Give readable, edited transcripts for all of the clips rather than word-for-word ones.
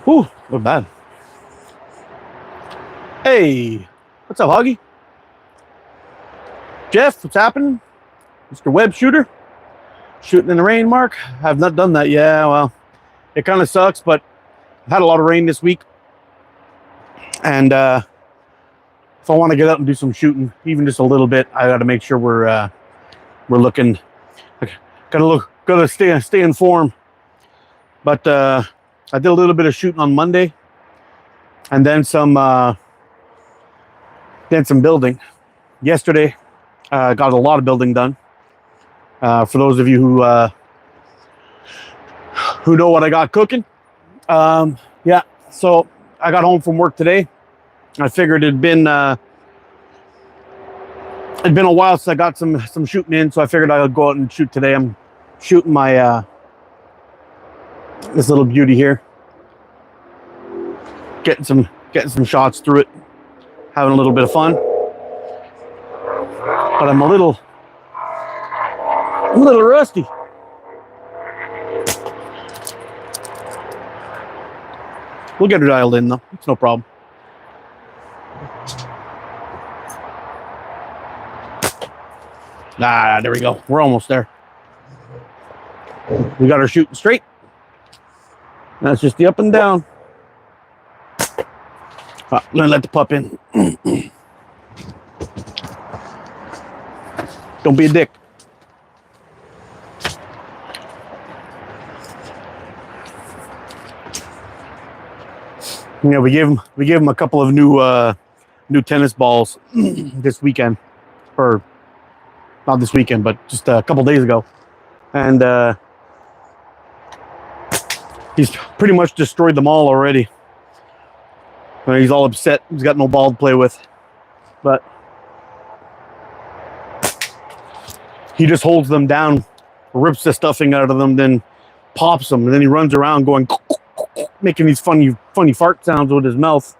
Ooh, not bad. Hey, what's up, Hoggy? Jeff, what's happening? Mr. Web Shooter? Shooting in the rain, Mark? I've not done that. Yeah, well, it kind of sucks, but I've had a lot of rain this week. And if I want to get out and do some shooting, even just a little bit, I got to make sure we're looking. Gotta stay in form. But I did a little bit of shooting on Monday, and then some building. Yesterday, got a lot of building done. For those of you who know what I got cooking, yeah. So I got home from work today. I figured it'd been a while since I got some shooting in, so I figured I'd go out and shoot today. I'm shooting my this little beauty here, getting some shots through it, having a little bit of fun. But I'm a little rusty. We'll get her dialed in though. It's no problem. Ah, there we go. We're almost there. We got her shooting straight. That's just the up and down. Let the pup in. Don't be a dick. Yeah, we gave him a couple of new tennis balls this weekend, or not this weekend, but just a couple days ago, and he's pretty much destroyed them all already. He's all upset. He's got no ball to play with, but he just holds them down, rips the stuffing out of them, then pops them, and then he runs around going, making these funny fart sounds with his mouth.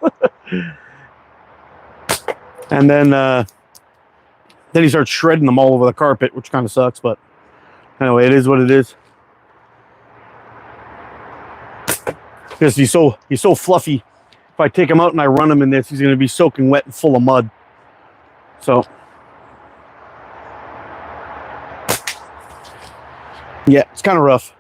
And then he starts shredding them all over the carpet, which kind of sucks, but anyway, it is what it is. Because he's so fluffy. If I take him out and I run him in this, he's going to be soaking wet and full of mud. So yeah, it's kind of rough.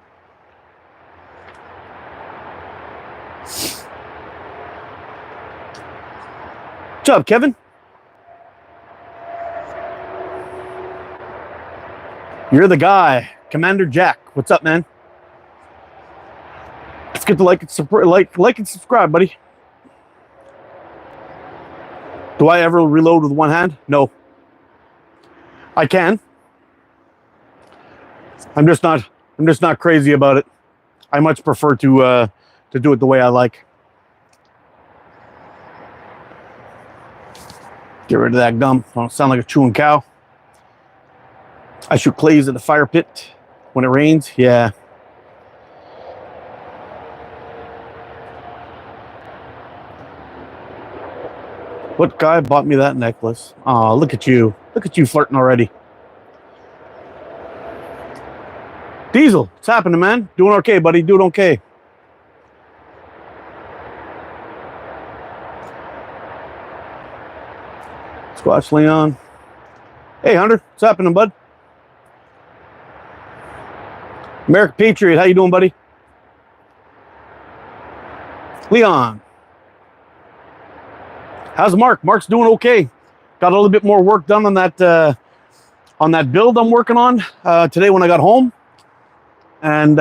What's up, Kevin? You're the guy, Commander Jack. What's up, man? It's good to like and subscribe, buddy. Do I ever reload with one hand? No. I can. I'm just not crazy about it. I much prefer to do it the way I like. Get rid of that gum. I don't sound like a chewing cow. I shoot clays at the fire pit when it rains. Yeah. What guy bought me that necklace? Oh, look at you. Look at you flirting already. Diesel, what's happening, man? Doing okay, buddy. Doing okay. Squash Leon. Hey, Hunter. What's happening, bud? American Patriot. How you doing, buddy? Leon. How's Mark? Mark's doing okay. Got a little bit more work done on that build I'm working on today when I got home. And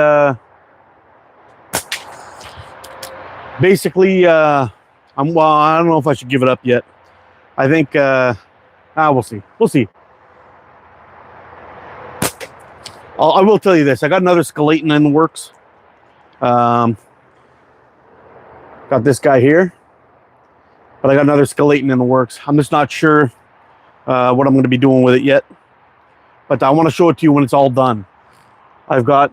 basically, I don't know if I should give it up yet. I think we'll see. We'll see. I will tell you this. I got another skeleton in the works. Got this guy here. But I got another skeleton in the works. I'm just not sure what I'm going to be doing with it yet. But I want to show it to you when it's all done. I've got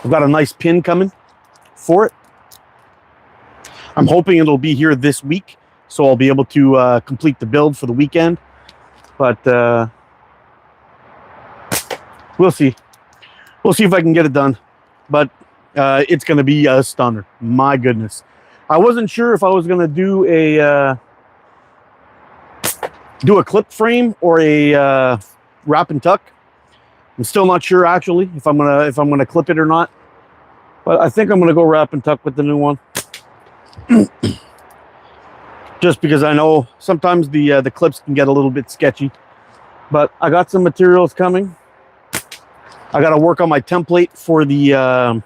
a nice pin coming for it. I'm hoping it'll be here this week, so I'll be able to complete the build for the weekend. But we'll see. We'll see if I can get it done. But it's going to be a stunner. My goodness. I wasn't sure if I was going to do a clip frame or a wrap and tuck. I'm still not sure actually if I'm gonna clip it or not. But I think I'm gonna go wrap and tuck with the new one. Just because I know sometimes the clips can get a little bit sketchy. But I got some materials coming. I got to work on my template for the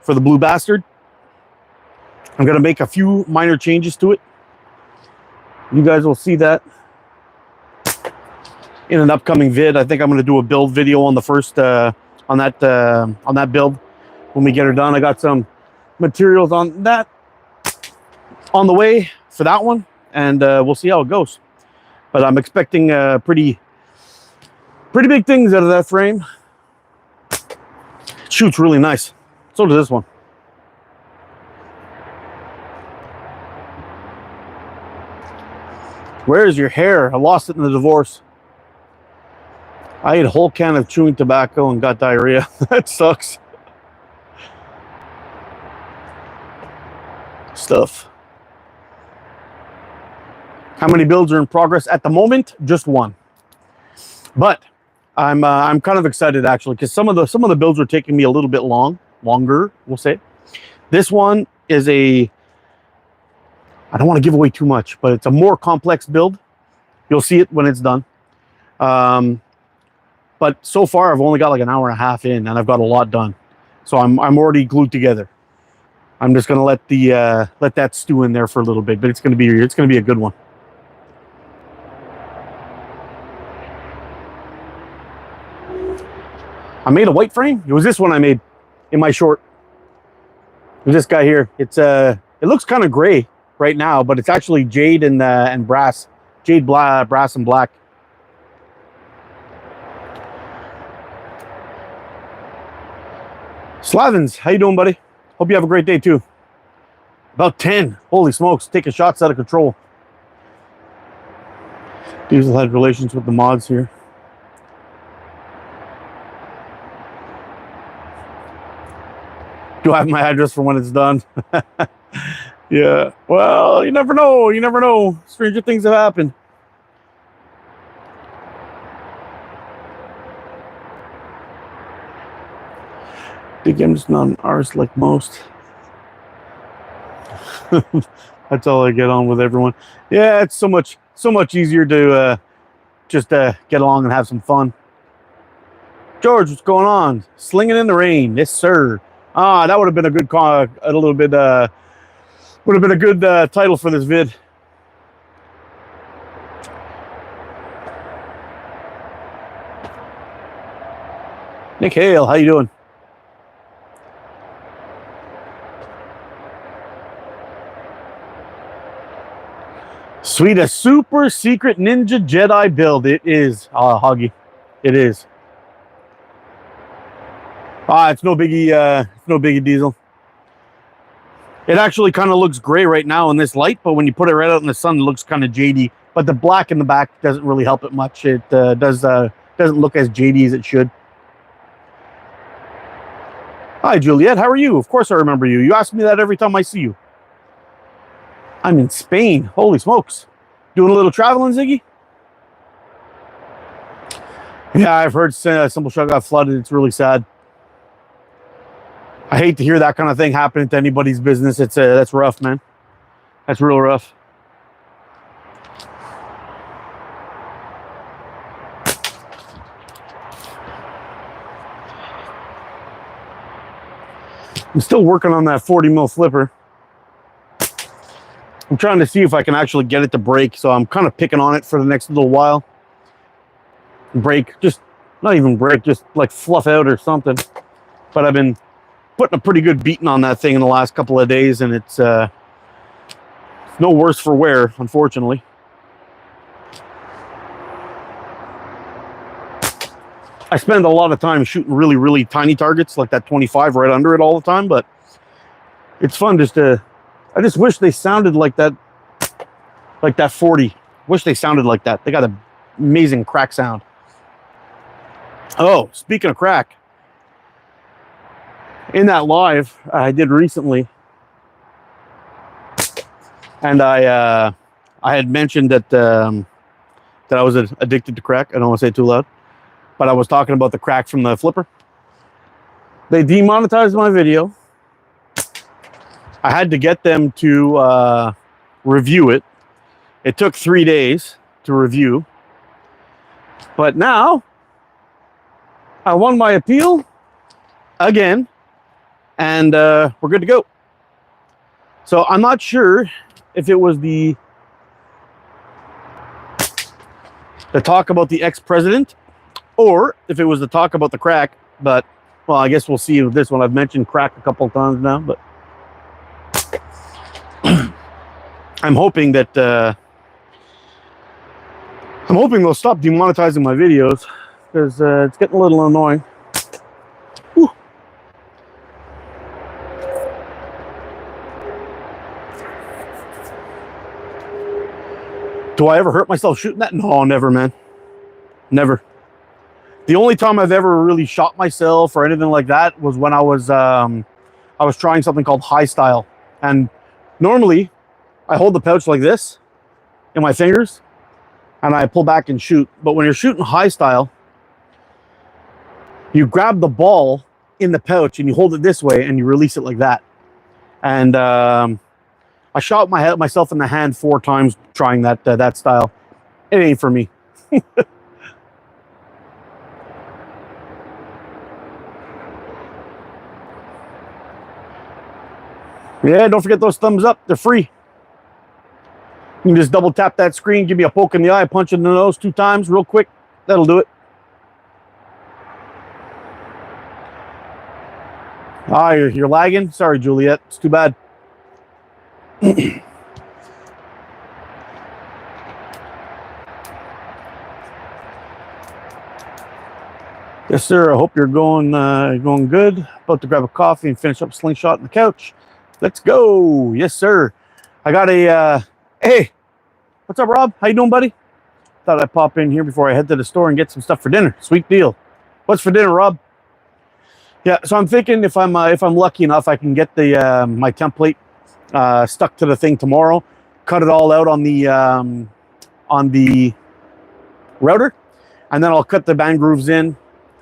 Blue Bastard. I'm gonna make a few minor changes to it. You guys will see that in an upcoming vid. I think I'm gonna do a build video on the first on that build when we get her done. I got some materials on that on the way for that one, and we'll see how it goes. But I'm expecting pretty big things out of that frame. It shoots really nice. So does this one. Where's your hair? I lost it in the divorce. I ate a whole can of chewing tobacco and got diarrhea. That sucks. Stuff. How many builds are in progress at the moment? Just one. But I'm kind of excited actually, because some of the builds are taking me a little bit longer, we'll say. This one is I don't want to give away too much, but it's a more complex build. You'll see it when it's done. But so far I've only got like an hour and a half in, and I've got a lot done. So I'm already glued together. I'm just gonna let that stew in there for a little bit, but it's gonna be a good one. I made a white frame. It was this one I made in my short. It was this guy here. It looks kind of gray right now, but it's actually jade and brass. Jade, brass, and black. Slavins, how you doing, buddy? Hope you have a great day too. About 10. Holy smokes, taking shots out of control. Diesel had relations with the mods here. Do I have my address for when it's done? Yeah. Well, you never know. You never know. Stranger things have happened. Big M's not an artist like most. That's all I get on with everyone. Yeah, it's so much easier to just get along and have some fun. George, what's going on? Slinging in the rain, yes sir. Ah, that would have been a good would have been a good title for this vid. Nick Hale, how you doing? Sweet, a super secret ninja Jedi build. It is, Hoggy. It is. It's no biggie. No biggie, Diesel. It actually kind of looks gray right now in this light, but when you put it right out in the sun, it looks kind of jadey. But the black in the back doesn't really help it much. It doesn't look as jadey as it should. Hi, Juliet. How are you? Of course I remember you. You ask me that every time I see you. I'm in Spain. Holy smokes. Doing a little traveling, Ziggy? Yeah, I've heard Simple Shot got flooded. It's really sad. I hate to hear that kind of thing happening to anybody's business. That's rough, man. That's real rough. I'm still working on that 40 mil flipper. I'm trying to see if I can actually get it to break, so I'm kind of picking on it for the next little while. Break, just not even break, just like fluff out or something. But I've been putting a pretty good beating on that thing in the last couple of days, and it's no worse for wear, unfortunately. I spend a lot of time shooting really, really tiny targets, like that 25 right under it all the time, but it's fun just to, I just wish they sounded like that 40. Wish they sounded like that. They got an amazing crack sound. Oh, speaking of crack, in that live I did recently, and I had mentioned that that I was addicted to crack. I don't want to say it too loud, but I was talking about the crack from the flipper. They demonetized my video. I had to get them to review it. It took 3 days to review, but now I won my appeal again, and we're good to go. So I'm not sure if it was the talk about the ex-president or if it was the talk about the crack, but well, I guess we'll see with this one. I've mentioned crack a couple of times now, but I'm hoping that they'll stop demonetizing my videos, because it's getting a little annoying. Whew. Do I ever hurt myself shooting that? No, never, man. Never. The only time I've ever really shot myself or anything like that was when I was trying something called high style. And normally I hold the pouch like this in my fingers and I pull back and shoot. But when you're shooting high style, you grab the ball in the pouch and you hold it this way and you release it like that. And I shot myself in the hand 4 times trying that style. It ain't for me. Yeah, don't forget those thumbs up. They're free. You can just double tap that screen, give me a poke in the eye, punch in the nose 2 times real quick. That'll do it. Ah, you're lagging? Sorry, Juliet. It's too bad. Yes, sir. I hope you're going good. About to grab a coffee and finish up Slingshot on the couch. Let's go. Yes, sir. I got a hey, what's up, Rob? How you doing, buddy? Thought I'd pop in here before I head to the store and get some stuff for dinner. Sweet deal. What's for dinner, Rob? Yeah, so I'm thinking if I'm lucky enough, I can get the my template stuck to the thing tomorrow. Cut it all out on the router, and then I'll cut the band grooves in.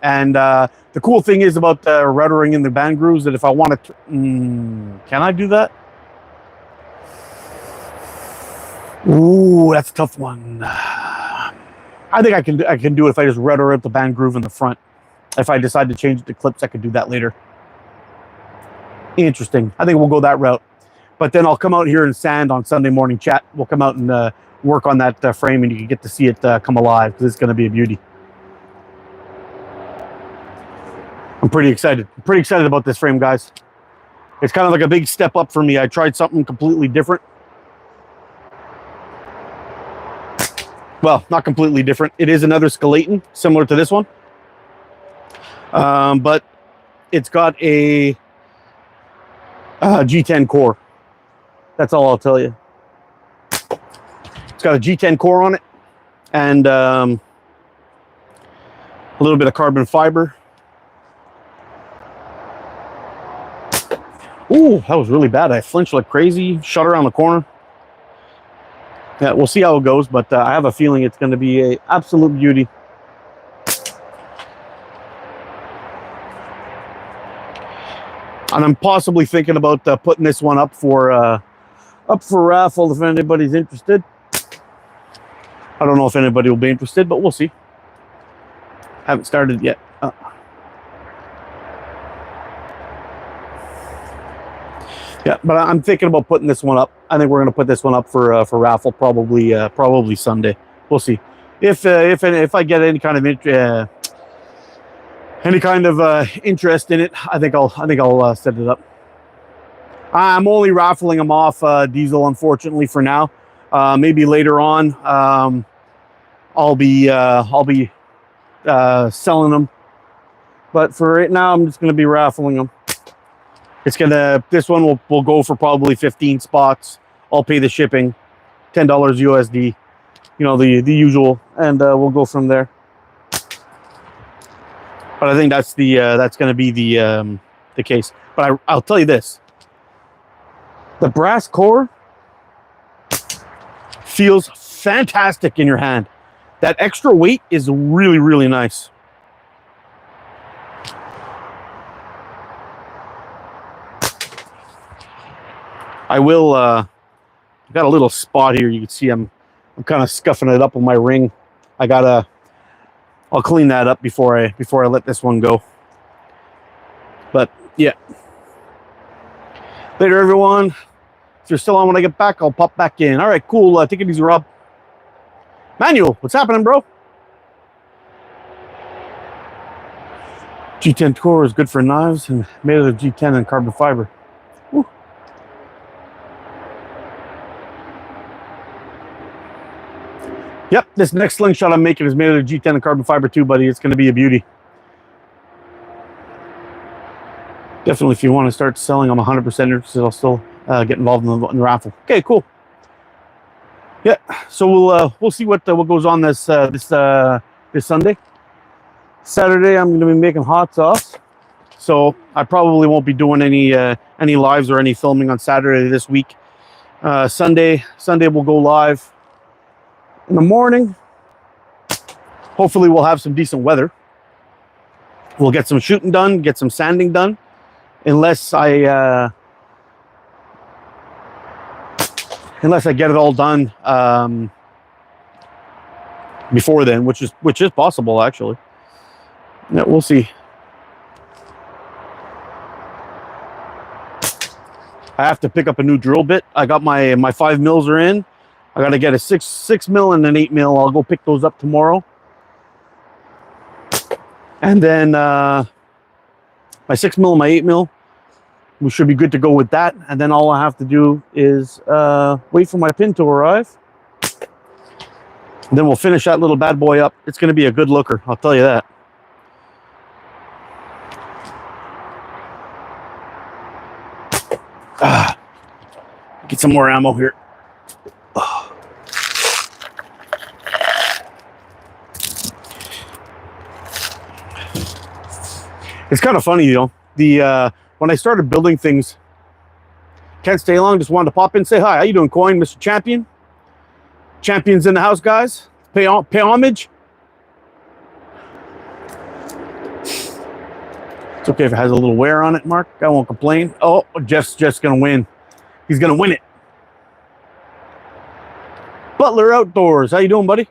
And the cool thing is about routering in the band grooves that if I want to, can I do that? Ooh, that's a tough one. I think I can do it if I just router out the band groove in the front. If I decide to change it to clips, I could do that later. Interesting. I think we'll go that route. But then I'll come out here and sand on Sunday morning chat. We'll come out and work on that frame, and you can get to see it come alive, because it's going to be a beauty. I'm pretty excited. I'm pretty excited about this frame, guys. It's kind of like a big step up for me. I tried something completely different. Well, not completely different. It is another skeleton, similar to this one. But it's got a G10 core. That's all I'll tell you. It's got a G10 core on it, and a little bit of carbon fiber. Ooh, that was really bad. I flinched like crazy, shot around the corner. Yeah, we'll see how it goes, but I have a feeling it's going to be an absolute beauty. And I'm possibly thinking about putting this one up for raffle if anybody's interested. I don't know if anybody will be interested, but we'll see. Haven't started yet. Yeah, but I'm thinking about putting this one up. I think we're going to put this one up for raffle, probably Sunday. We'll see if I get any kind of interest in it. I think I'll set it up. I'm only raffling them off Diesel, unfortunately, for now. Maybe later on, I'll be selling them. But for right now, I'm just going to be raffling them. This one will go for probably 15 spots. I'll pay the shipping, $10 USD, you know, the usual, and we'll go from there. But I think that's going to be the the case. But I'll tell you this. The brass core feels fantastic in your hand. That extra weight is really, really nice. I will, I've got a little spot here. You can see I'm kind of scuffing it up with my ring. I'll clean that up before I let this one go. But yeah. Later, everyone. If you're still on when I get back, I'll pop back in. All right, cool. Take it easy, Rob. Manuel, what's happening, bro? G10 core is good for knives and made out of G10 and carbon fiber. Woo. Yep, this next slingshot I'm making is made out of G10 and carbon fiber too, buddy. It's going to be a beauty. Definitely, if you want to start selling, I'm 100% interested. I'll still get involved in the raffle. Okay, cool. Yeah, so we'll see what goes on this Sunday. Saturday, I'm going to be making hot sauce, so I probably won't be doing any lives or any filming on Saturday this week. Sunday we'll go live in the morning. Hopefully, we'll have some decent weather. We'll get some shooting done, get some sanding done, unless I get it all done before then, which is possible actually. Yeah, we'll see. I have to pick up a new drill bit. I got my 5 mils are in. I got to get a 6 mil and an 8 mil. I'll go pick those up tomorrow. And then my 6 mil and my 8 mil, we should be good to go with that. And then all I have to do is wait for my pin to arrive. And then we'll finish that little bad boy up. It's going to be a good looker, I'll tell you that. Get some more ammo here. It's kind of funny, you know. When I started building things, can't stay long. Just wanted to pop in, say hi. How you doing, Coin, Mr. Champion? Champions in the house, guys. Pay homage. It's okay if it has a little wear on it, Mark. I won't complain. Oh, Jeff's just gonna win. He's gonna win it. Butler Outdoors. How you doing, buddy?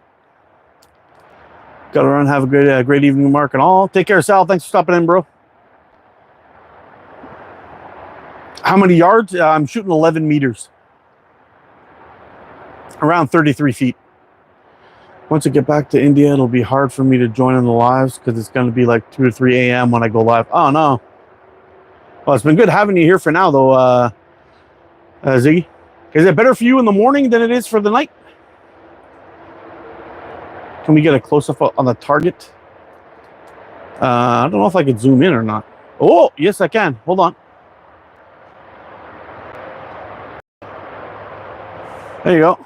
Gotta run. Have a great evening, Mark, and all. Take care, Sal. Thanks for stopping in, bro. How many yards? I'm shooting 11 meters. Around 33 feet. Once I get back to India, it'll be hard for me to join in the lives because it's going to be like 2 or 3 a.m. when I go live. Oh, no. Well, it's been good having you here for now, though, Ziggy. Is it better for you in the morning than it is for the night? Can we get a close-up on the target? I don't know if I could zoom in or not. Oh, yes, I can. Hold on. There you go.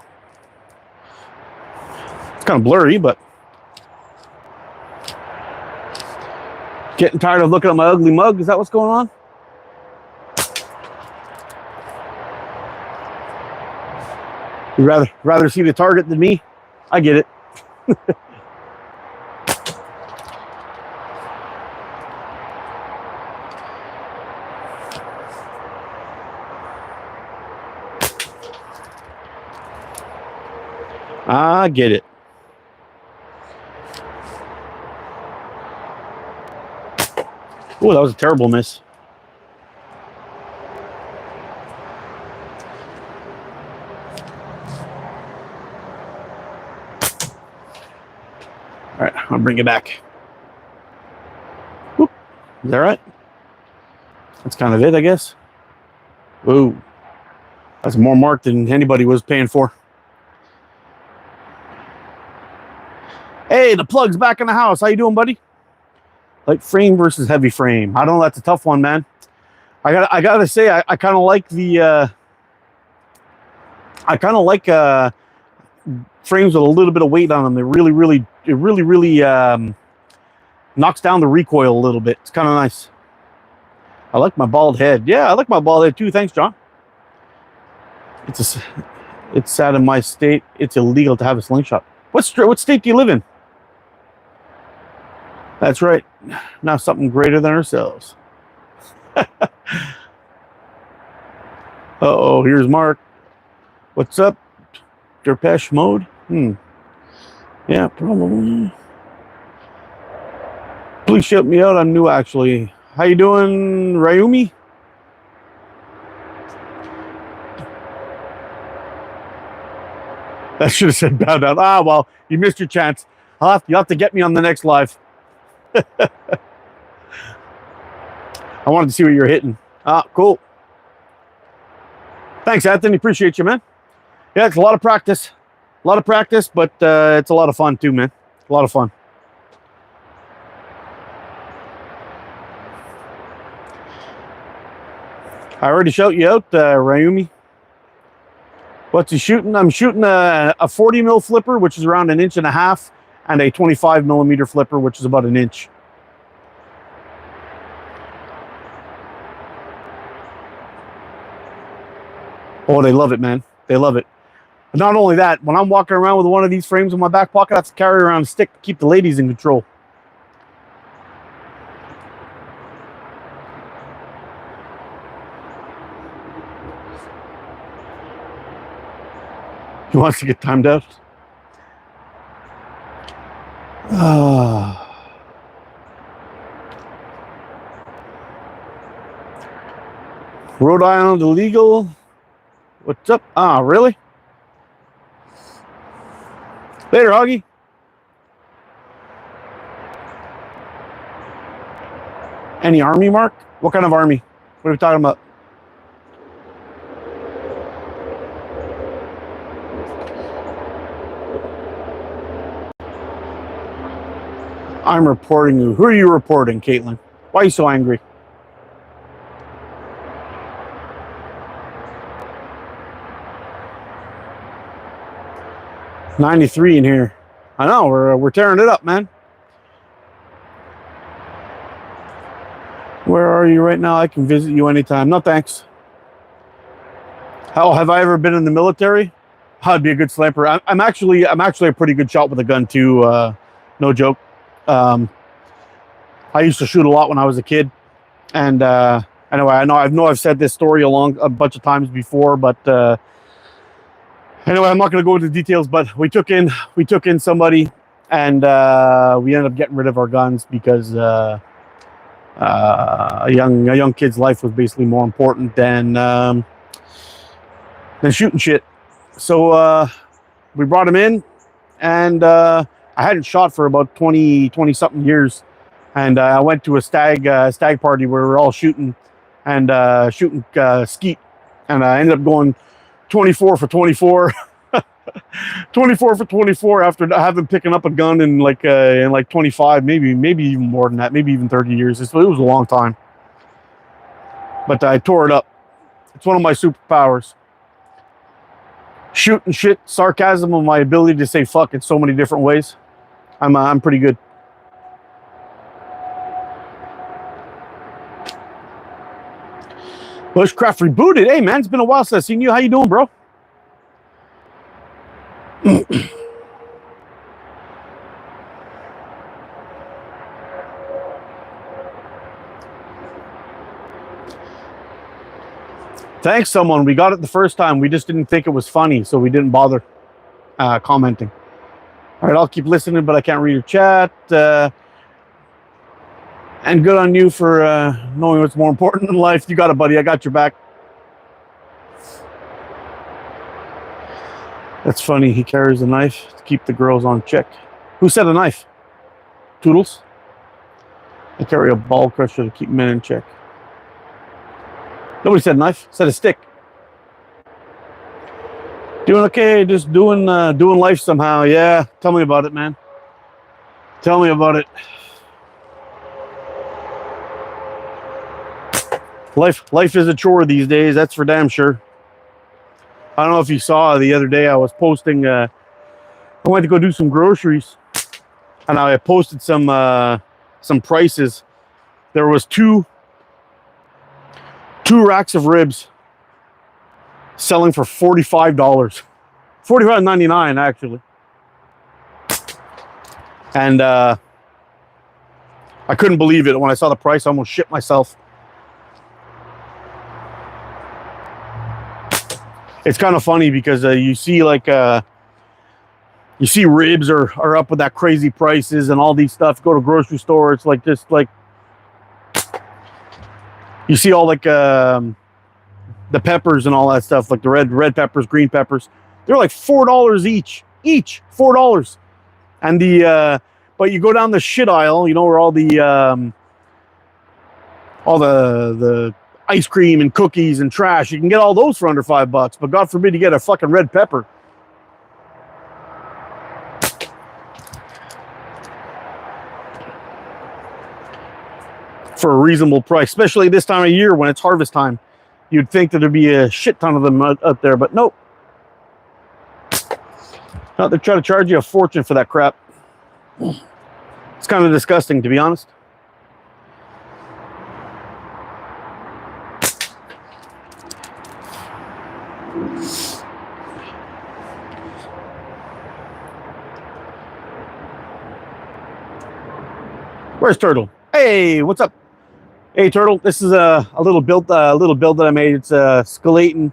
It's kind of blurry, but getting tired of looking at my ugly mug. Is that what's going on? You'd rather see the target than me? I get it. I get it. Oh, that was a terrible miss. All right, I'll bring it back. Whoop. Is that right? That's kind of it, I guess. Ooh, that's more mark than anybody was paying for. Hey, the plug's back in the house. How you doing, buddy? Light frame versus heavy frame. I don't know. That's a tough one, man. I gotta say, I kind of like the. I kind of like frames with a little bit of weight on them. It really knocks down the recoil a little bit. It's kind of nice. I like my bald head. Yeah, I like my bald head too. Thanks, John. It's sad in my state. It's illegal to have a slingshot. What state do you live in? That's right. Now something greater than ourselves. Uh-oh, here's Mark. What's up? Depeche Mode? Yeah, probably. Please shout me out. I'm new, actually. How you doing, Ryumi? That should have said bow down. Ah, well, you missed your chance. You'll have to get me on the next live. I wanted to see what you're hitting. Ah, cool. Thanks, Anthony. Appreciate you, man. Yeah, it's a lot of practice. But it's a lot of fun too, man. A lot of fun. I already shout you out, Ryumi. What's he shooting? I'm shooting a 40 mil flipper, which is around 1.5 inches, and a 25 millimeter flipper, which is about 1 inch. Oh, they love it, man. They love it. But not only that, when I'm walking around with one of these frames in my back pocket, I have to carry around a stick to keep the ladies in control. He wants to get timed out. Rhode Island illegal. What's up? Ah, really? Later, Hoggy. Any army, Mark? What kind of army? What are we talking about? I'm reporting you. Who are you reporting, Caitlin? Why are you so angry? $93 in here. I know, we're tearing it up, man. Where are you right now? I can visit you anytime. No, thanks. How have I ever been in the military? I'd be a good sniper. I'm actually a pretty good shot with a gun too. No joke. I used to shoot a lot when I was a kid, and anyway, I know I've said this story a bunch of times before, but anyway, I'm not going to go into details. But we took in somebody, and we ended up getting rid of our guns because a young kid's life was basically more important than shooting shit. So we brought him in, and I hadn't shot for about 20 something years, and I went to a stag party where we were all shooting skeet, and I ended up going 24 for 24. 24 for 24 after having picking up a gun in like 25, maybe even more than that, maybe even 30 years. It was a long time, but I tore it up. It's one of my superpowers. Shooting shit, sarcasm, and my ability to say fuck in so many different ways. I'm pretty good. Bushcraft rebooted. Hey man, it's been a while since I've seen you. How you doing, bro? Thanks, someone. We got it the first time. We just didn't think it was funny, so we didn't bother commenting. All right, I'll keep listening, but I can't read your chat. And good on you for knowing what's more important in life. You got it, buddy. I got your back. That's funny. He carries a knife to keep the girls on check. Who said a knife? Toodles? I carry a ball crusher to keep men in check. Nobody said knife. Said a stick. Doing okay. Just doing life somehow. Yeah. Tell me about it, man. Tell me about it. Life is a chore these days. That's for damn sure. I don't know if you saw the other day I was posting. I went to go do some groceries, and I posted some prices. There was two 2 racks of ribs selling for $45. $45.99 actually. And I couldn't believe it when I saw the price. I almost shit myself. It's kind of funny because you see like you see ribs are up with that crazy prices and all these stuff. Go to grocery store, it's like just like you see all like the peppers and all that stuff, like the red peppers, green peppers. They're like $4 each $4. And the but you go down the shit aisle, you know, where all the ice cream and cookies and trash, you can get all those for under $5. But God forbid you get a fucking red pepper. For a reasonable price, especially this time of year when it's harvest time. You'd think that there'd be a shit ton of them out there, but nope. No, they're trying to charge you a fortune for that crap. It's kind of disgusting, to be honest. Where's Turtle? Hey, what's up? Hey, Turtle. This is a little build that I made. It's skeleton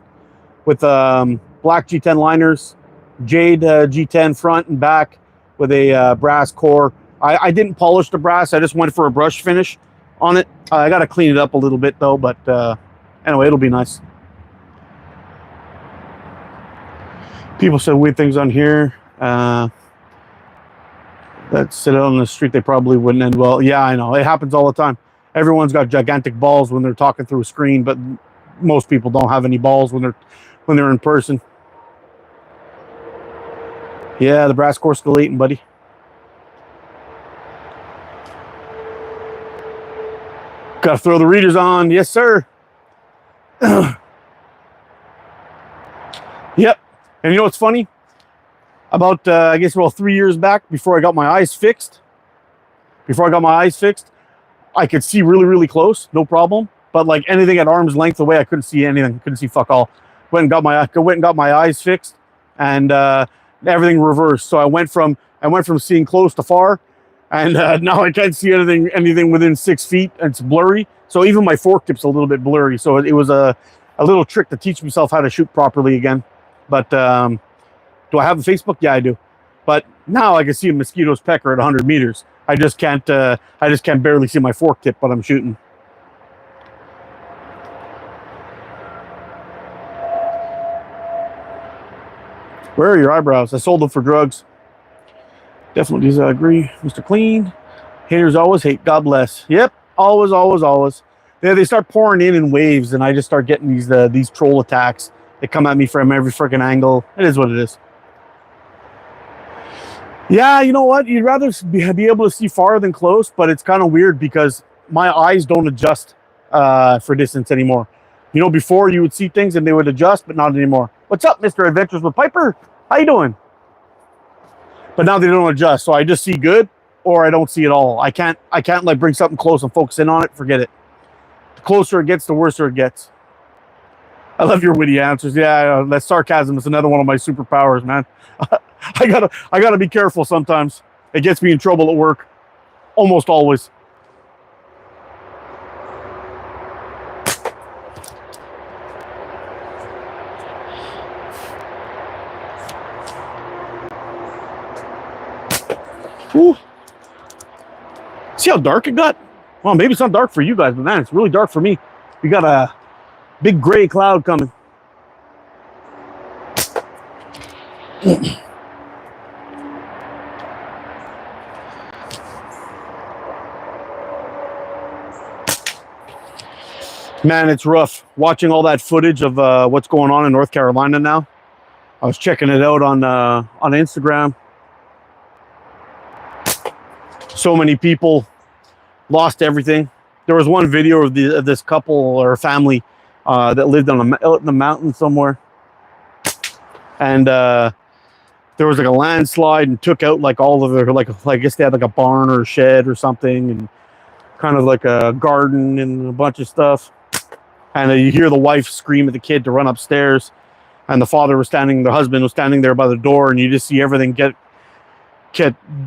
with black G10 liners, jade G10 front and back with a brass core. I didn't polish the brass. I just went for a brush finish on it. I got to clean it up a little bit though, but anyway, it'll be nice. People said weird things on here. That sit out on the street, they probably wouldn't end well. Yeah, I know. It happens all the time. Everyone's got gigantic balls when they're talking through a screen, but most people don't have any balls when they're in person. Yeah, the brass core skeleton, buddy. Gotta throw the readers on. Yes, sir. Yep. And you know what's funny? About, I guess, well, 3 years back, before I got my eyes fixed, I could see really, really close, no problem. But like anything at arm's length away, I couldn't see anything. Couldn't see fuck all. Went and got my eyes fixed, and everything reversed. So I went from seeing close to far, and now I can't see anything within 6 feet. It's blurry. So even my fork tip's a little bit blurry. So it was a little trick to teach myself how to shoot properly again. But do I have a Facebook? Yeah, I do. But now I can see a mosquito's pecker at 100 meters. I just can't barely see my fork tip when I'm shooting. Where are your eyebrows? I sold them for drugs. Definitely agree. Mr. Clean. Haters always hate. God bless. Yep. Always, always, always. Yeah, they start pouring in waves, and I just start getting these troll attacks. They come at me from every freaking angle. It is what it is. Yeah, you know what? You'd rather be able to see far than close, but it's kind of weird because my eyes don't adjust for distance anymore. You know, before you would see things and they would adjust, but not anymore. What's up, Mr. Adventures with Piper? How you doing? But now they don't adjust, so I just see good or I don't see at all. I can't like bring something close and focus in on it. Forget it. The closer it gets, the worse it gets. I love your witty answers. Yeah, that sarcasm is another one of my superpowers, man. I gotta be careful sometimes. It gets me in trouble at work. Almost always. Ooh. See how dark it got? Well, maybe it's not dark for you guys, but man, it's really dark for me. We got a big gray cloud coming. Man, it's rough watching all that footage of what's going on in North Carolina now. I was checking it out on Instagram. So many people lost everything. There was one video of this couple or family that lived out in the mountain somewhere, and there was like a landslide and took out like all of their like I guess they had like a barn or a shed or something, and kind of like a garden and a bunch of stuff. And you hear the wife scream at the kid to run upstairs, and the husband was standing there by the door, and you just see everything get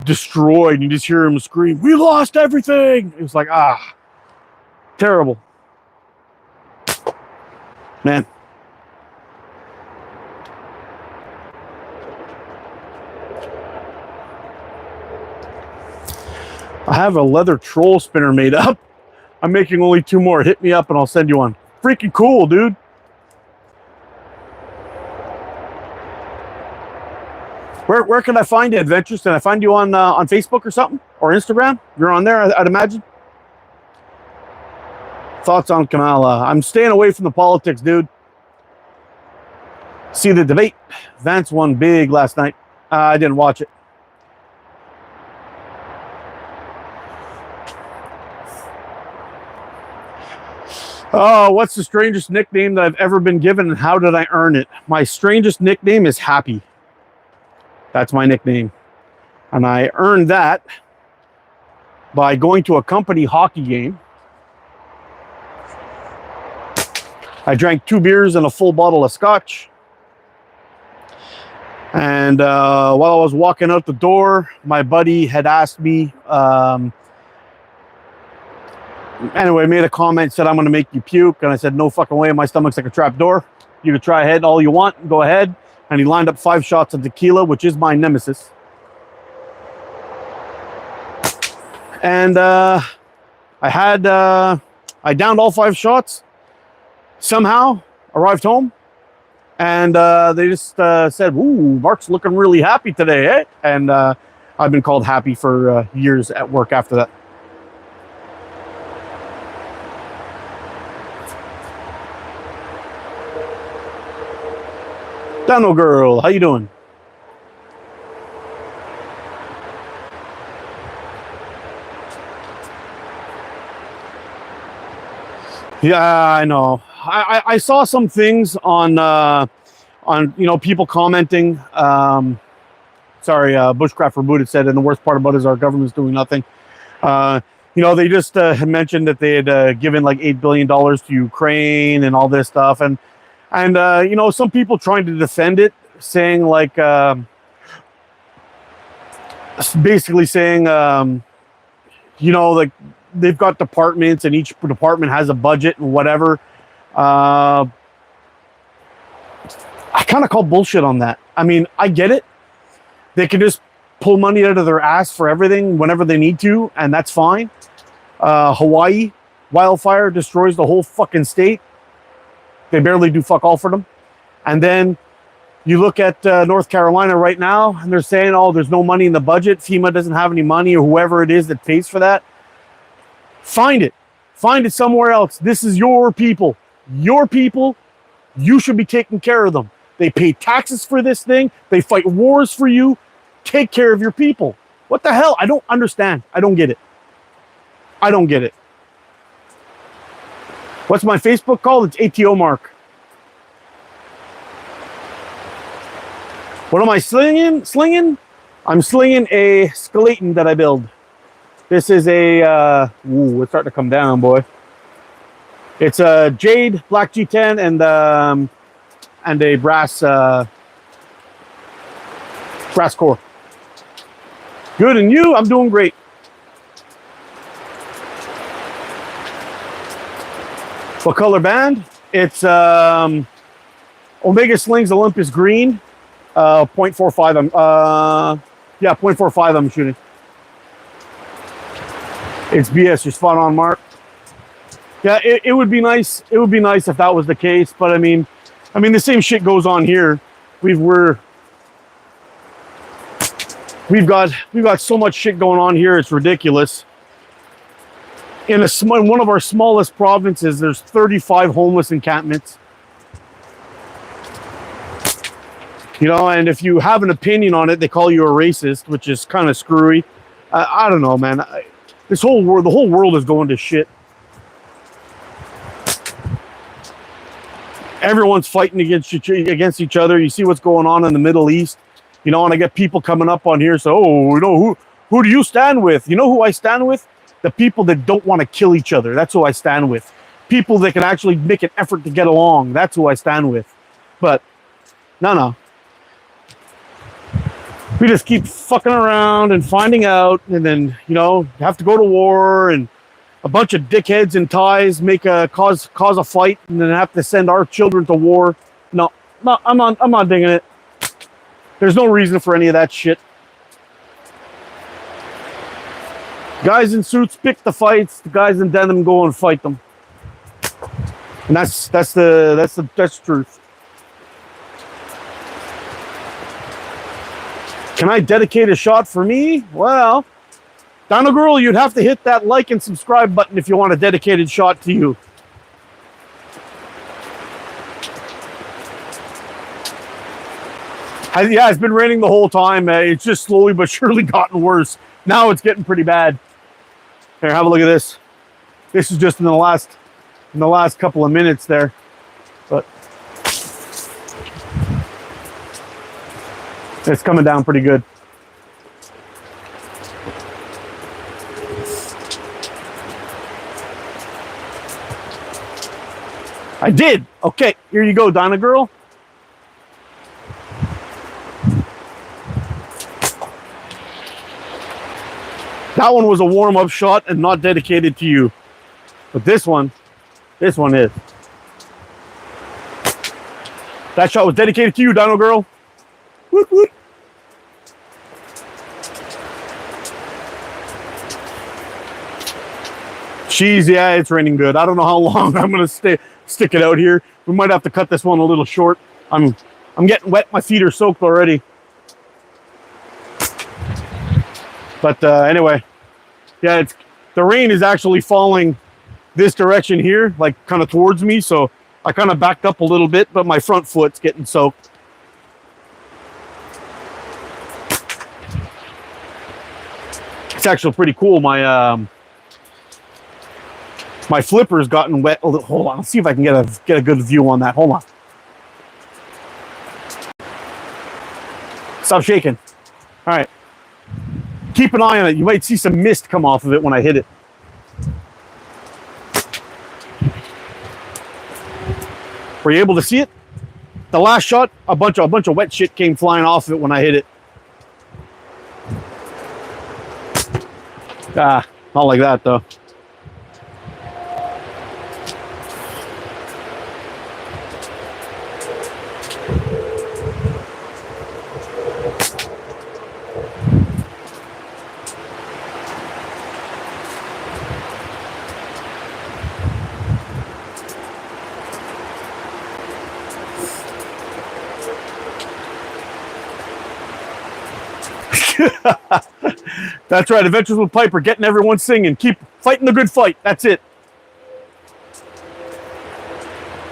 destroyed, and you just hear him scream, "We lost everything!" It was like, terrible. Man. I have a leather troll spinner made up. I'm making only 2 more. Hit me up and I'll send you one. Freaking cool, dude. Where can I find you, Adventures? Can I find you on Facebook or something? Or Instagram? You're on there, I'd imagine. Thoughts on Kamala? I'm staying away from the politics, dude. See the debate. Vance won big last night. I didn't watch it. Oh, what's the strangest nickname that I've ever been given, and how did I earn it? My strangest nickname is Happy. That's my nickname. And I earned that by going to a company hockey game. I drank 2 beers and a full bottle of scotch. And while I was walking out the door, my buddy had asked me, anyway, made a comment, said, "I'm going to make you puke." And I said, "No fucking way. My stomach's like a trap door. You can try ahead all you want. Go ahead." And he lined up 5 shots of tequila, which is my nemesis. And I downed all 5 shots, somehow arrived home, and they just said, "Ooh, Mark's looking really happy today, eh?" And I've been called Happy for years at work after that. Dano girl, how you doing? Yeah, I know. I saw some things on people commenting. Bushcraft Rebooted said, and the worst part about it is our government's doing nothing. They just had mentioned that they had given like $8 billion to Ukraine and all this stuff, and some people trying to defend it, saying like, basically saying, like they've got departments and each department has a budget and whatever. I kind of call bullshit on that. I mean, I get it. They can just pull money out of their ass for everything whenever they need to, and that's fine. Hawaii wildfire destroys the whole fucking state. They barely do fuck all for them. And then you look at North Carolina right now, and they're saying, "Oh, there's no money in the budget. FEMA doesn't have any money," or whoever it is that pays for that. Find it. Find it somewhere else. This is your people. Your people. You should be taking care of them. They pay taxes for this thing. They fight wars for you. Take care of your people. What the hell? I don't understand. I don't get it. I don't get it. What's my Facebook called? It's ATO Mark. What am I slinging? I'm slinging a skeleton that I build. This is a, it's starting to come down, boy. It's a jade, black G10, and a brass core. Good, and you? I'm doing great. What color band? It's Omega Slings Olympus Green, 0.45. 0.45 I'm shooting. It's BS. You're spot on, Mark. Yeah, it would be nice. It would be nice if that was the case, but I mean, the same shit goes on here. We've got so much shit going on here. It's ridiculous. In one of our smallest provinces, there's 35 homeless encampments. And if you have an opinion on it, they call you a racist, which is kind of screwy. I don't know, man. The whole world is going to shit. Everyone's fighting against each other. You see what's going on in the Middle East, and I get people coming up on here. So, who do you stand with? You know who I stand with? The people that don't want to kill each other. That's who I stand with. people that can actually make an effort to get along. That's who I stand with. But no. We just keep fucking around and finding out, and then, you know, have to go to war, and a bunch of dickheads in ties make a cause a fight, and then have to send our children to war. No, I'm not digging it. There's no reason for any of that shit. Guys in suits pick the fights. The guys in denim go and fight them. And that's the truth. Can I dedicate a shot for me? Well, Dino Girl, you'd have to hit that like and subscribe button if you want a dedicated shot to you. Yeah, it's been raining the whole time. It's just slowly but surely gotten worse. Now it's getting pretty bad. Here, have a look at this. This is just in the last couple of minutes there. But it's coming down pretty good. I did. Okay, here you go, Donna Girl. That one was a warm-up shot and not dedicated to you. But this one is. That shot was dedicated to you, Dino Girl. Woot, woot. Jeez, yeah, it's raining good. I don't know how long I'm gonna stick it out here. We might have to cut this one a little short. I'm getting wet. My feet are soaked already. But anyway, yeah, the rain is actually falling this direction here, like kind of towards me. So I kind of backed up a little bit, but my front foot's getting soaked. It's actually pretty cool. My my flipper's gotten wet. Oh, hold on, let's see if I can get a good view on that. Hold on. Stop shaking. All right. Keep an eye on it. You might see some mist come off of it when I hit it. Were you able to see it? The last shot, a bunch of wet shit came flying off of it when I hit it. Ah, not like that though. That's right, Adventures with Piper, getting everyone singing. Keep fighting the good fight. That's it.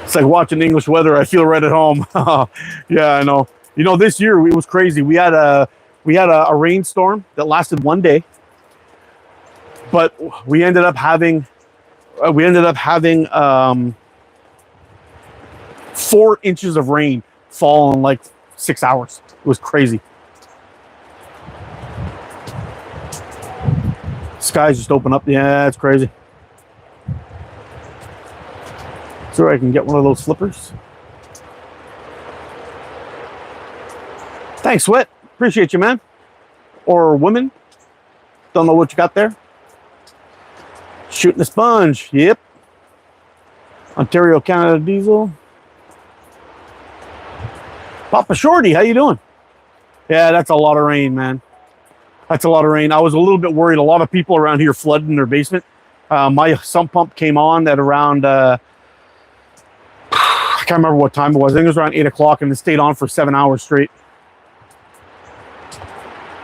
It's like watching English weather. I feel right at home. Yeah, I know. You know, this year it was crazy. We had a rainstorm that lasted one day, but we ended up having 4 inches of rain fall in like 6 hours. It was crazy. Skies just open up. Yeah, it's crazy. So I can get one of those flippers. Thanks, Sweat. Appreciate you, man. Or woman. Don't know what you got there. Shooting a sponge. Yep. Ontario, Canada Diesel. Papa Shorty, how you doing? Yeah, that's a lot of rain, man. That's a lot of rain. I was a little bit worried. A lot of people around here flooded in their basement. My sump pump came on at around, I can't remember what time it was. I think it was around 8 o'clock, and it stayed on for 7 hours straight.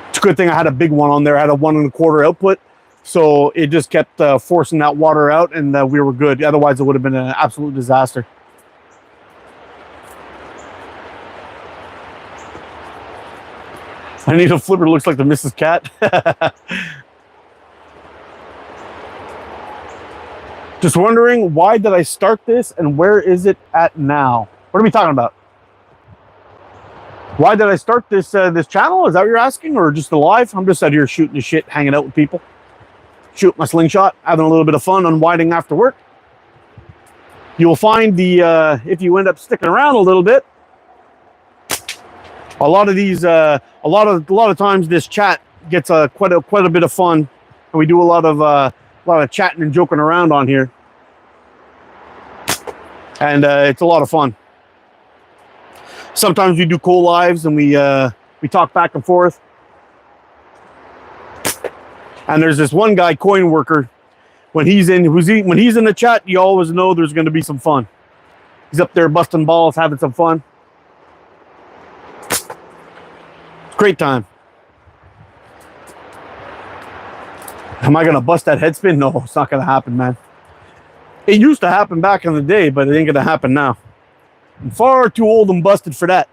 It's a good thing I had a big one on there. I had a 1 1/4 output. So it just kept forcing that water out, and we were good. Otherwise, it would have been an absolute disaster. I need a flipper. Looks like the Mrs. Cat. Just wondering, why did I start this and where is it at now? What are we talking about? Why did I start this this channel? Is that what you're asking? Or just the live? I'm just out here shooting the shit, hanging out with people. Shoot my slingshot, having a little bit of fun, unwinding after work. You'll find the if you end up sticking around a little bit, a lot of these, a lot of times this chat gets quite a bit of fun, and we do a lot of chatting and joking around on here, and it's a lot of fun. Sometimes we do co-lives and we talk back and forth. And there's this one guy, Coin Worker. When he's in the chat, you always know there's going to be some fun. He's up there busting balls, having some fun. It's a great time. Am I going to bust that head spin? No, it's not going to happen, man. It used to happen back in the day, but it ain't going to happen now. I'm far too old and busted for that.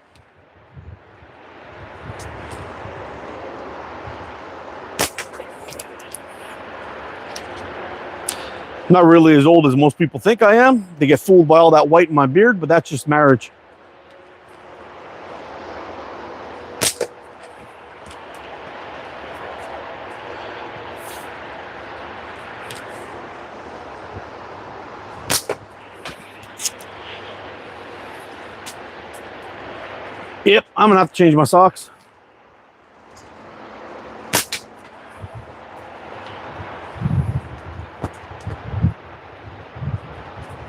Not really as old as most people think I am. They get fooled by all that white in my beard, but that's just marriage. Yep, I'm gonna have to change my socks.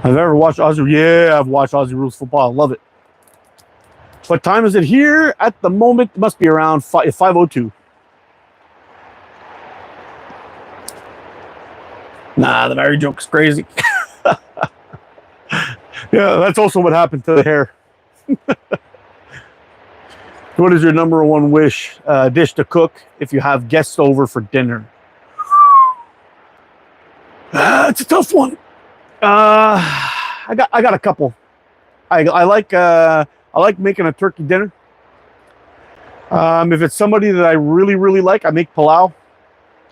I've ever watched Aussie. Yeah, I've watched Aussie Rules football. I love it. What time is it here? At the moment, it must be around 5:02. Nah, the married joke's crazy. Yeah, that's also what happened to the hair. What is your number one wish dish to cook if you have guests over for dinner? It's a tough one. I got a couple. I like making a turkey dinner. If it's somebody that I really like, I make palau.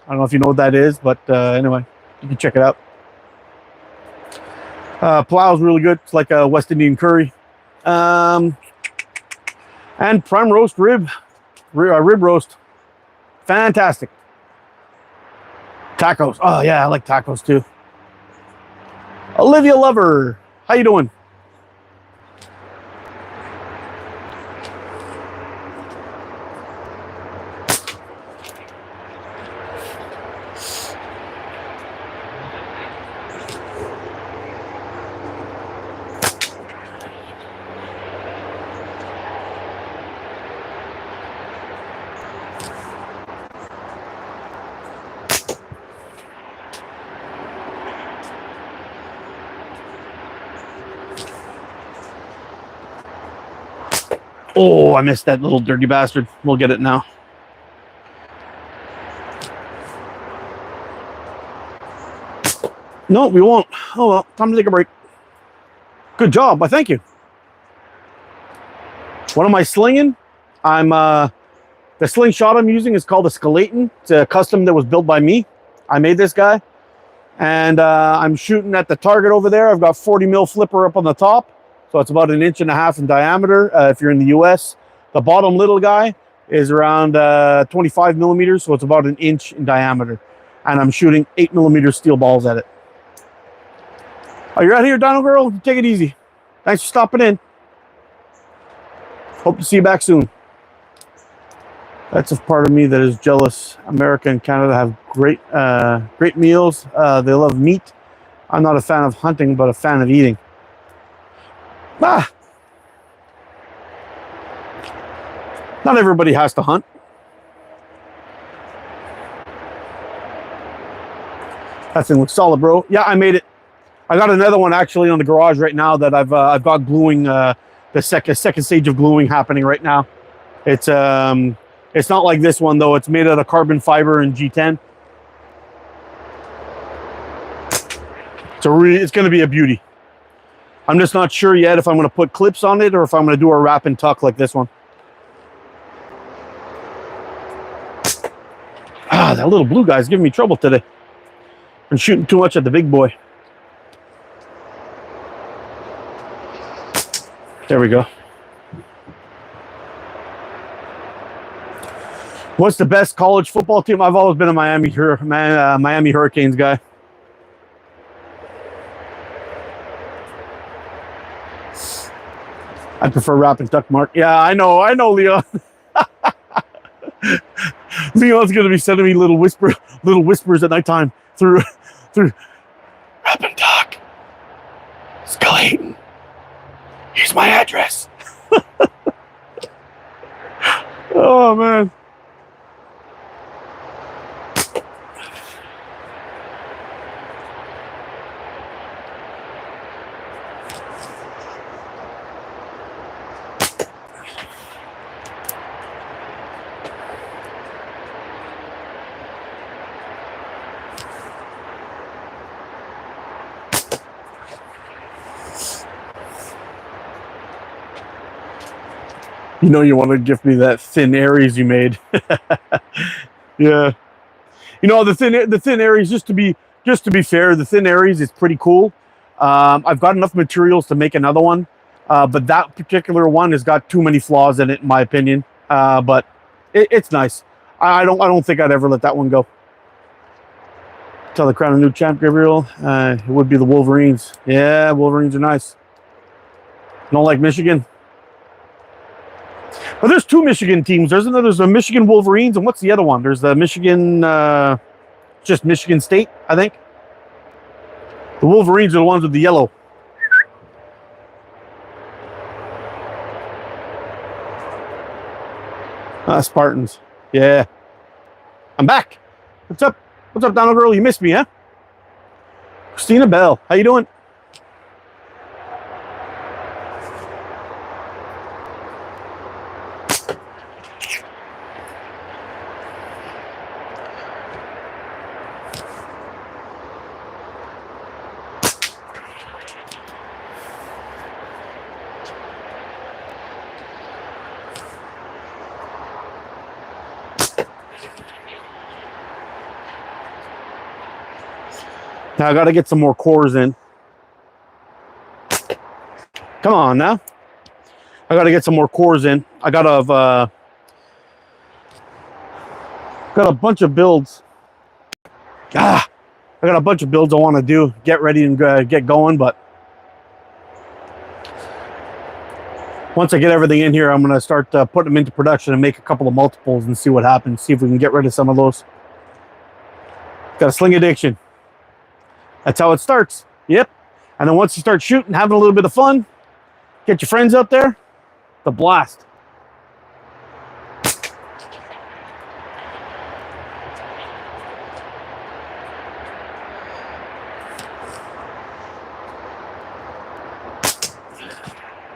I don't know if you know what that is, but anyway, you can check it out. Palau is really good. It's like a West Indian curry. And prime roast rib roast. Fantastic. Tacos. Oh yeah, I like tacos too. Olivia Lover, how you doing? Oh, I missed that little dirty bastard. We'll get it now. No, we won't. Oh, well, time to take a break. Good job. I thank you. What am I slinging? The slingshot I'm using is called a Skeleton. It's a custom that was built by me. I made this guy. And I'm shooting at the target over there. I've got 40 mil flipper up on the top. So it's about 1.5 inches in diameter if you're in the US. The bottom little guy is around 25 millimeters, so it's about 1 inch in diameter. And I'm shooting 8 millimeter steel balls at it. Oh, you're out here, Dino Girl? Take it easy. Thanks for stopping in. Hope to see you back soon. That's a part of me that is jealous. America and Canada have great meals. They love meat. I'm not a fan of hunting, but a fan of eating. Not everybody has to hunt. That thing looks solid, bro. Yeah, I made it. I got another one actually on the garage right now that I've got gluing. The second stage of gluing happening right now. It's not like this one though. It's made out of carbon fiber and G10. It's going to be a beauty. I'm just not sure yet if I'm going to put clips on it or if I'm going to do a wrap and tuck like this one. Ah, that little blue guy's giving me trouble today. I'm shooting too much at the big boy. There we go. What's the best college football team? I've always been a Miami Hurricanes guy. I prefer wrap and tuck, Mark. Yeah, I know, Leon. Leon's gonna be sending me little whispers at nighttime through wrap and tuck. Skeleton. Here's my address. Oh man. You know you want to gift me that thin Aries you made. Yeah. You know the thin Aries, just to be fair, the thin Aries is pretty cool. I've got enough materials to make another one, but that particular one has got too many flaws in it, in my opinion. But it's nice. I don't think I'd ever let that one go. Tell the crown a new champ, Gabriel. It would be the Wolverines. Yeah, Wolverines are nice. Don't like Michigan. Well, there's two Michigan teams. There's a Michigan Wolverines, and what's the other one? There's the Michigan, just Michigan State, I think. The Wolverines are the ones with the yellow. Spartans. Yeah. I'm back. What's up? What's up, Donald Girl? You missed me, huh? Christina Bell. How you doing? Now I got to get some more cores in. Come on now. I got to get some more cores in. I got a bunch of builds. I got a bunch of builds I want to do. Get ready and get going. But once I get everything in here, I'm going to start putting them into production and make a couple of multiples and see what happens. See if we can get rid of some of those. Got a sling addiction. That's how it starts. Yep. And then once you start shooting, having a little bit of fun, get your friends out there, the blast.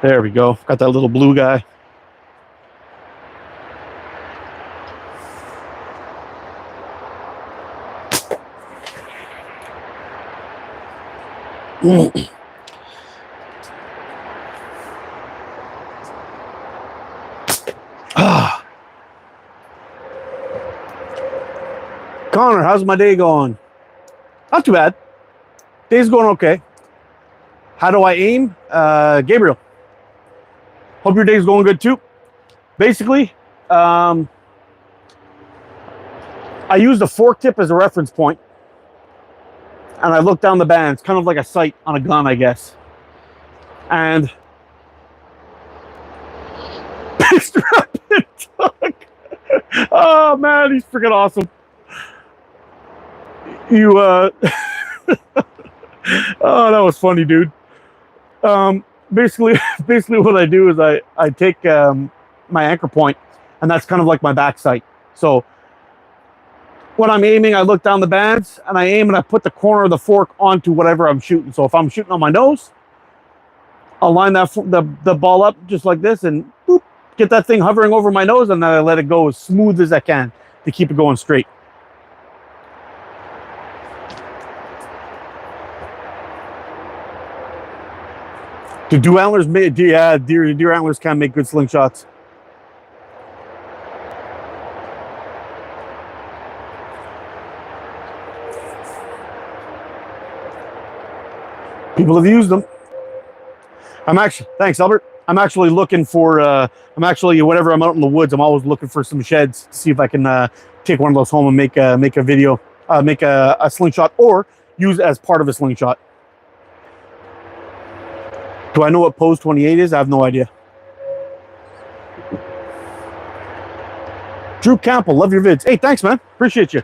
There we go. Got that little blue guy. Connor, how's my day going? Not too bad. Day's going okay. How do I aim? Gabriel. Hope your day's going good too. Basically, I used a fork tip as a reference point. And I looked down the bands, kind of like a sight on a gun, I guess. And pissed up and took. Oh man, he's freaking awesome. You oh, that was funny, dude. Basically what I do is I take my anchor point, and that's kind of like my back sight. So when I'm aiming, I look down the bands and I aim and I put the corner of the fork onto whatever I'm shooting. So if I'm shooting on my nose, I'll line the ball up just like this and boop, get that thing hovering over my nose, and then I let it go as smooth as I can to keep it going straight. Do deer antlers make? Yeah, deer antlers can make good slingshots. People have used them. Thanks, Albert. I'm actually looking for, whenever I'm out in the woods, I'm always looking for some sheds to see if I can take one of those home and make a video, make a slingshot, or use it as part of a slingshot. Do I know what pose 28 is? I have no idea. Drew Campbell, love your vids. Hey, thanks, man. Appreciate you.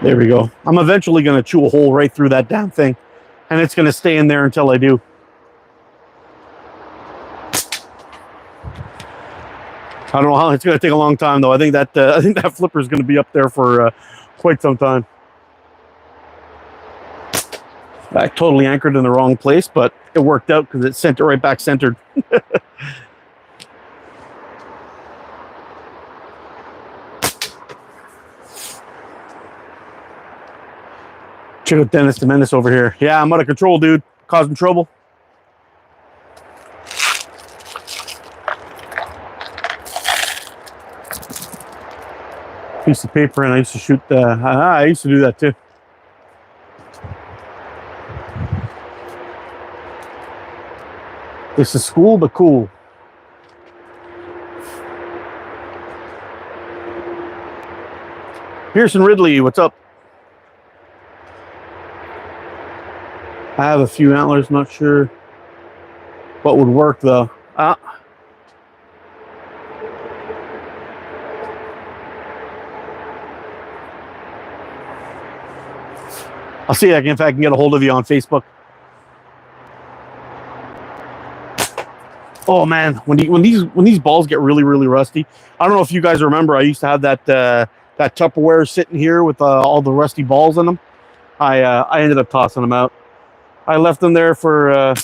There we go. I'm eventually going to chew a hole right through that damn thing, and it's going to stay in there until I do. I don't know how. It's going to take a long time, though. I think that flipper is going to be up there for quite some time. I totally anchored in the wrong place, but it worked out because it sent it right back centered. Check out Dennis the Menace over here. Yeah, I'm out of control, dude. Causing trouble. Piece of paper, and I used to shoot. I used to do that too. This is school, but cool. Pearson Ridley, what's up? I have a few antlers, not sure what would work though. I'll see if I can get a hold of you on Facebook. Oh man, when these balls get really rusty, I don't know if you guys remember. I used to have that Tupperware sitting here with all the rusty balls in them. I ended up tossing them out. I left them there for a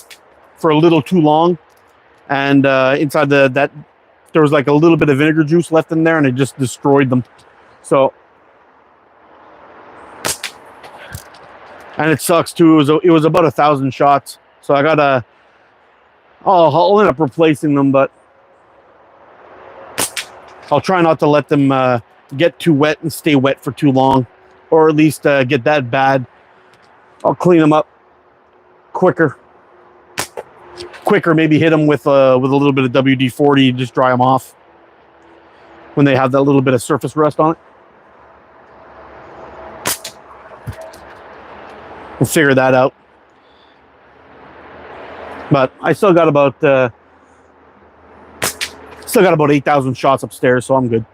little too long, and inside that there was like a little bit of vinegar juice left in there, and it just destroyed them. So, and it sucks too. It was about 1,000 shots, so I gotta. I'll end up replacing them, but I'll try not to let them get too wet and stay wet for too long, or at least get that bad. I'll clean them up quicker, maybe hit them with a little bit of WD-40, just dry them off when they have that little bit of surface rust on it. We'll figure that out. But I still got about 8,000 shots upstairs, so I'm good.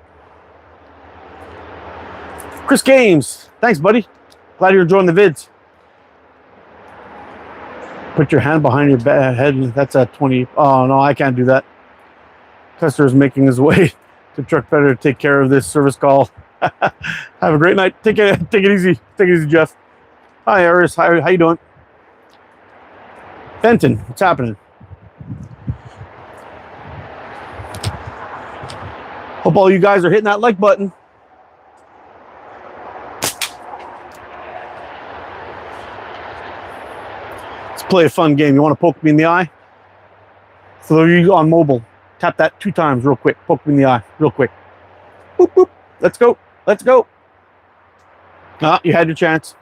Chris Games, thanks, buddy. Glad you're enjoying the vids. Put your hand behind your head. That's at 20. Oh, no, I can't do that. Customer's making his way to truck. Better take care of this service call. Have a great night. Take it easy. Take it easy, Jeff. Hi, Aris. How you doing? Benton, what's happening? Hope all you guys are hitting that like button. Play a fun game. You want to poke me in the eye? For those of you on mobile, tap that 2 times real quick. Poke me in the eye real quick. Boop, boop. Let's go. Let's go. Ah, you had your chance.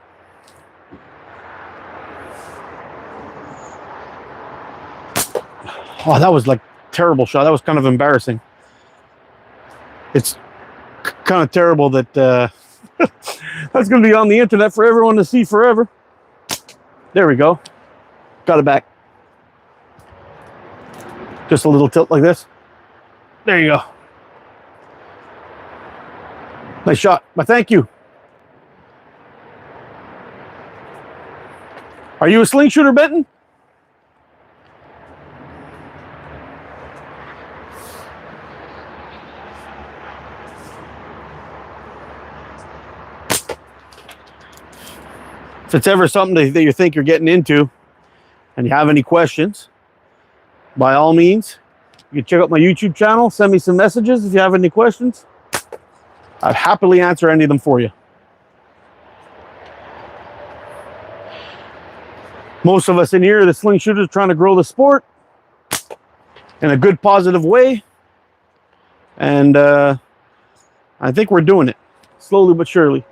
Oh, that was like a terrible shot. That was kind of embarrassing. It's kind of terrible that that's going to be on the internet for everyone to see forever. There we go. Got it back. Just a little tilt like this. There you go. Nice shot. But thank you. Are you a sling shooter, Benton? If it's ever something that you think you're getting into, and you have any questions, by all means, you can check out my YouTube channel, send me some messages if you have any questions. I'd happily answer any of them for you. Most of us in here, the sling shooters, are trying to grow the sport in a good, positive way. And I think we're doing it, slowly but surely.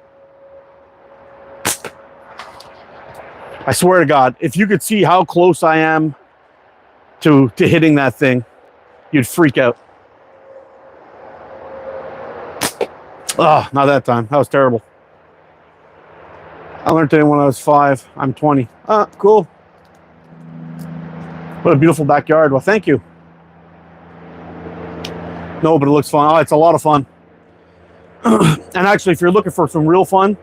I swear to God, if you could see how close I am to hitting that thing, you'd freak out. Oh, not that time. That was terrible. I learned it when I was 5. I'm 20. Cool. What a beautiful backyard. Well, thank you. No, but it looks fun. Oh, it's a lot of fun. And actually, if you're looking for some real fun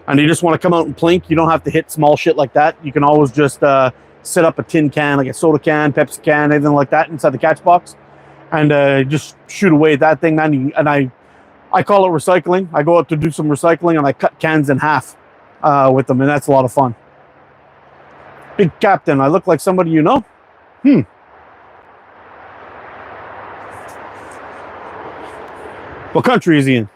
and you just want to come out and plink, you don't have to hit small shit like that. You can always just set up a tin can, like a soda can, Pepsi can, anything like that inside the catch box, and just shoot away at that thing, man. And I call it recycling. I go out to do some recycling and I cut cans in half with them, and that's a lot of fun. Big Captain, I look like somebody you know? What country is he in?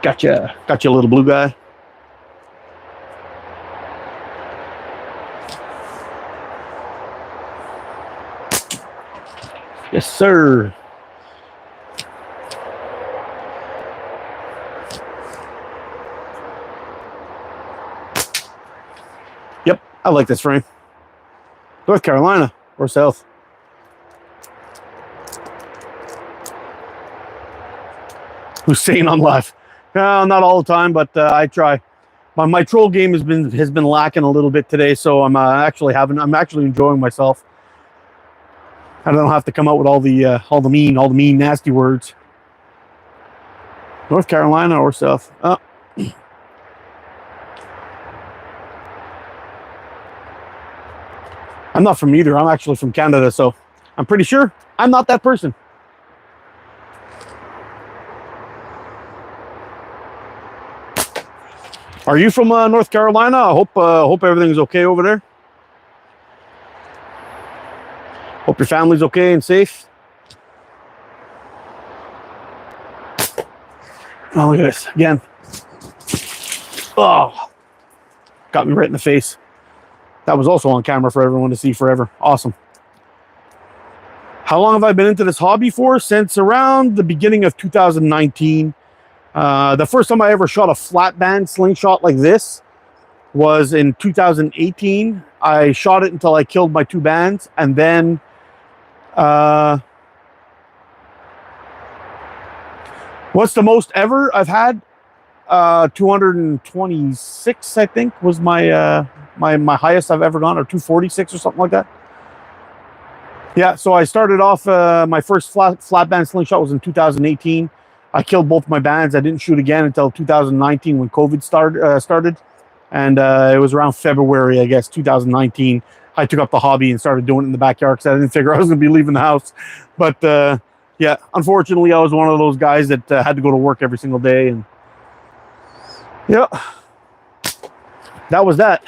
Gotcha, little blue guy. Yes, sir. Yep, I like this frame. North Carolina or South? Who's saying on live? No, not all the time, but I try. My troll game has been lacking a little bit today, so I'm actually enjoying myself. I don't have to come out with all the mean, nasty words. North Carolina or South? I'm not from either. I'm actually from Canada, so I'm pretty sure I'm not that person. Are you from North Carolina? I hope everything's okay over there. Hope your family's okay and safe. Oh, look at this again. Oh, got me right in the face. That was also on camera for everyone to see forever. Awesome. How long have I been into this hobby for? Since around the beginning of 2019. The first time I ever shot a flat band slingshot like this was in 2018. I shot it until I killed my 2 bands, and then what's the most ever I've had? 226, I think, was my my highest I've ever gone, or 246 or something like that. Yeah, so I started off, my first flat band slingshot was in 2018. I killed both my bands. I didn't shoot again until 2019 when COVID started. And it was around February, I guess, 2019. I took up the hobby and started doing it in the backyard because I didn't figure I was going to be leaving the house. But yeah, unfortunately, I was one of those guys that had to go to work every single day. And yeah, that was that.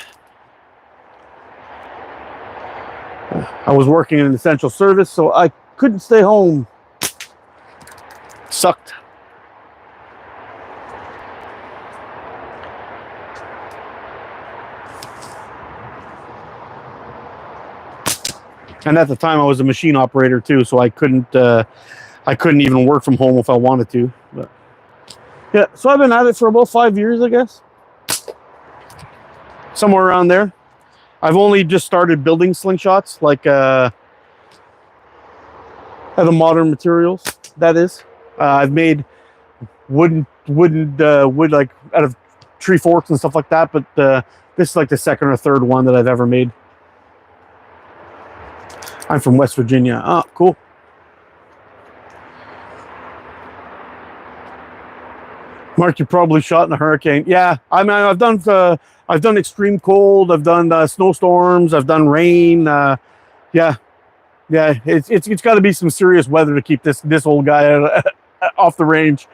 I was working in an essential service, so I couldn't stay home. Sucked. And at the time, I was a machine operator too, so I couldn't even work from home if I wanted to. But yeah, so I've been at it for about 5 years, I guess, somewhere around there. I've only just started building slingshots, like the modern materials. That is, I've made wood like out of tree forks and stuff like that. But this is like the second or third one that I've ever made. I'm from West Virginia. Oh, cool. Mark, you probably shot in a hurricane. Yeah, I mean, I've done extreme cold. I've done snowstorms. I've done rain. Yeah, it's got to be some serious weather to keep this old guy off the range.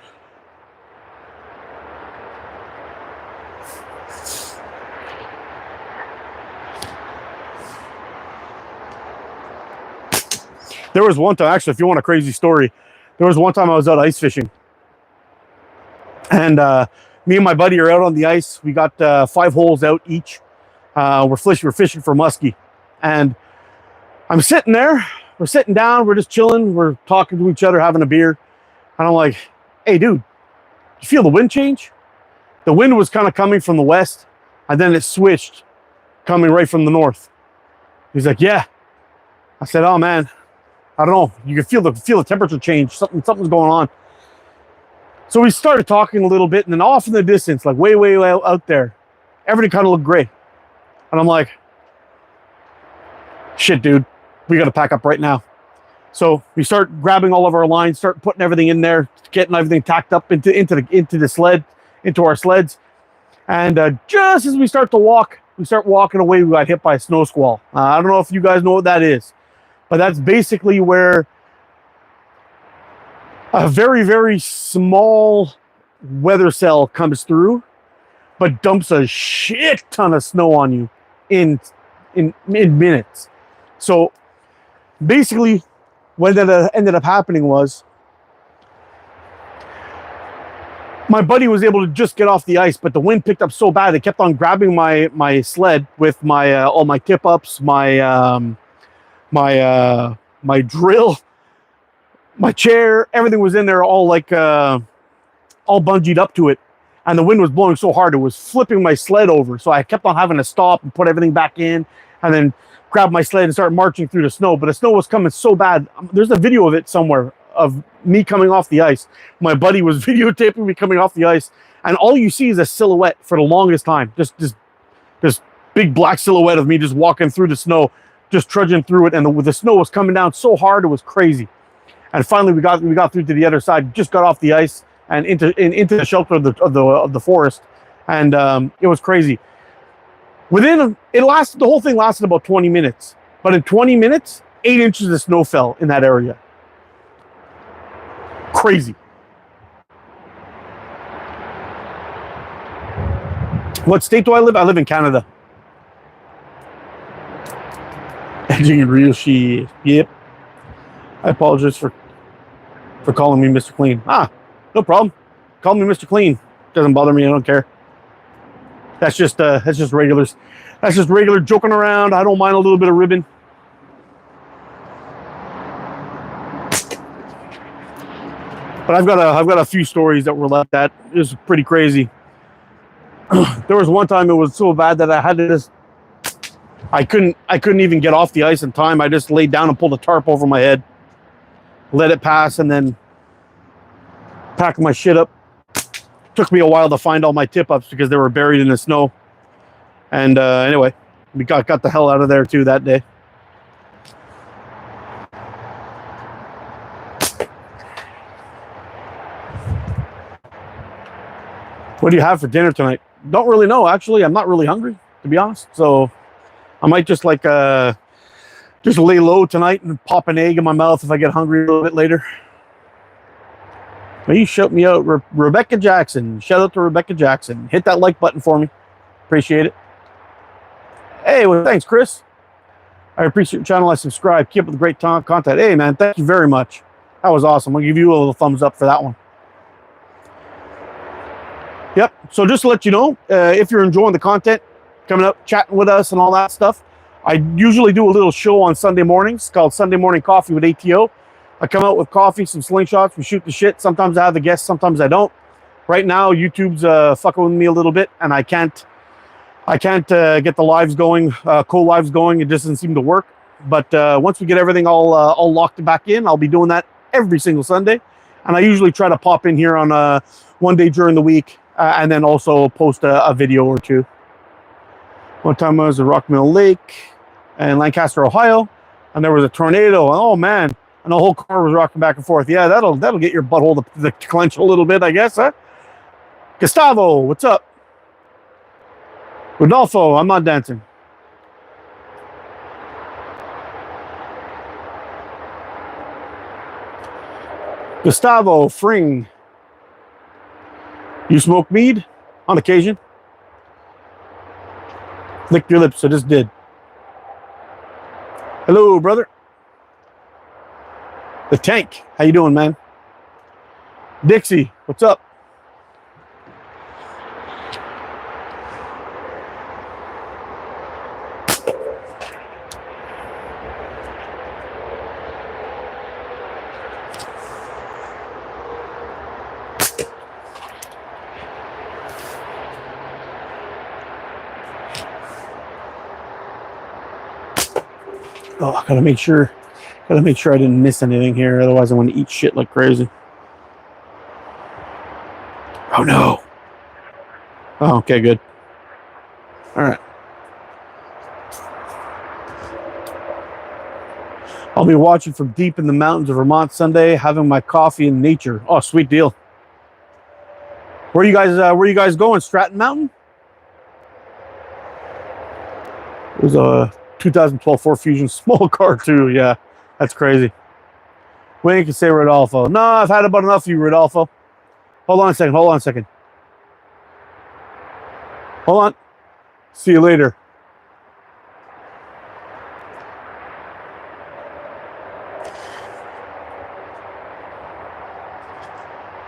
There was one time, actually, if you want a crazy story, there was one time I was out ice fishing. And me and my buddy are out on the ice. We got 5 holes out each. We're fishing for muskie. And I'm sitting there. We're sitting down. We're just chilling. We're talking to each other, having a beer. And I'm like, hey, dude, You feel the wind change? The wind was kind of coming from the west, and then it switched, coming right from the north. He's like, yeah. I said, oh man, I don't know. You can feel the temperature change. Something's going on. So we started talking a little bit, and then off in the distance, like way out there, everything kind of looked gray. And I'm like, shit, dude, we got to pack up right now. So we start grabbing all of our lines, start putting everything in there, getting everything tacked up into the sled, into our sleds. And just as we start walking away, we got hit by a snow squall. I don't know if you guys know what that is, but that's basically where a very small weather cell comes through, but dumps a shit ton of snow on you in minutes. So basically, what ended up happening was my buddy was able to just get off the ice, but the wind picked up so bad it kept on grabbing my sled with my all my tip ups, my drill, my chair, everything was in there all like all bungeed up to it, and the wind was blowing so hard it was flipping my sled over. So I kept on having to stop and put everything back in, and then grab my sled and start marching through the snow. But the snow was coming so bad. There's a video of it somewhere of me coming off the ice. My buddy was videotaping me coming off the ice, and all you see is a silhouette for the longest time. Just this big black silhouette of me just walking through the snow, just trudging through it, and the snow was coming down so hard it was crazy. And finally we got through to the other side, just got off the ice and into the shelter of the forest, and it was crazy. The whole thing lasted about 20 minutes, but in 20 minutes, 8 inches of snow fell in that area. Crazy. What state do I live? I live in Canada. Edging in real shit. Yep. I apologize for calling me Mr. Clean. No problem. Call me Mr. Clean. Doesn't bother me. I don't care. That's just regulars. That's just regular joking around. I don't mind a little bit of ribbon. But I've got a few stories that were like that. It was pretty crazy. There was one time it was so bad that I had to I couldn't even get off the ice in time. I just laid down and pulled a tarp over my head, let it pass, and then packed my shit up. Took me a while to find all my tip-ups because they were buried in the snow. And anyway, we got the hell out of there too that day. What do you have for dinner tonight? Don't really know, actually. I'm not really hungry, to be honest. So I might just just lay low tonight and pop an egg in my mouth if I get hungry a little bit later. Will you shout me out? Rebecca Jackson. Shout out to Rebecca Jackson. Hit that like button for me. Appreciate it. Hey, well, thanks, Chris. I appreciate your channel. I subscribe. Keep up with the great content. Hey, man, thank you very much. That was awesome. I'll give you a little thumbs up for that one. Yep. So just to let you know, if you're enjoying the content, coming up, chatting with us and all that stuff, I usually do a little show on Sunday mornings called Sunday Morning Coffee with ATO. I come out with coffee, some slingshots, we shoot the shit. Sometimes I have the guests, sometimes I don't. Right now, YouTube's fucking with me a little bit, and I can't get the lives going, co-lives going. It just doesn't seem to work. But once we get everything all locked back in, I'll be doing that every single Sunday. And I usually try to pop in here on one day during the week, and then also post a video or two. One time I was at Rockmill Lake in Lancaster, Ohio, and there was a tornado. Oh man. And the whole car was rocking back and forth. Yeah, that'll get your butthole to clench a little bit, I guess, huh? Gustavo, what's up? Rodolfo, I'm not dancing. Gustavo Fring. You smoke mead? On occasion. Lick your lips, I just did. Hello, brother. The Tank, how you doing, man? Dixie, what's up? Oh, I gotta make sure I didn't miss anything here. Otherwise, I'm gonna eat shit like crazy. Oh no. Oh, okay, good. All right. I'll be watching from deep in the mountains of Vermont Sunday, having my coffee in nature. Oh, sweet deal. Where you guys going? Stratton Mountain? It was a 2012 Ford Fusion small car too. Yeah, that's crazy. Wayne can say Rodolfo. No, I've had about enough of you, Rodolfo. Hold on a second. Hold on. See you later.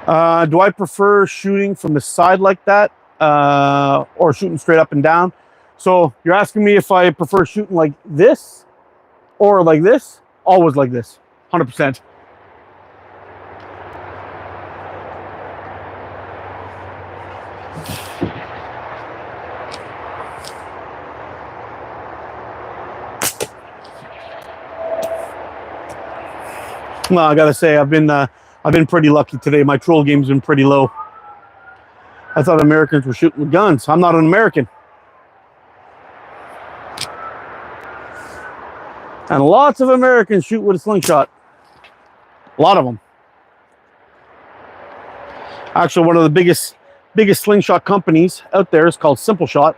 Do I prefer shooting from the side like that or shooting straight up and down? So you're asking me if I prefer shooting like this or like this? Always like this, 100%. Well, I gotta say, I've been pretty lucky today. My troll game's been pretty low. I thought Americans were shooting with guns. I'm not an American. And lots of Americans shoot with a slingshot. A lot of them. Actually, one of the biggest slingshot companies out there is called Simple Shot,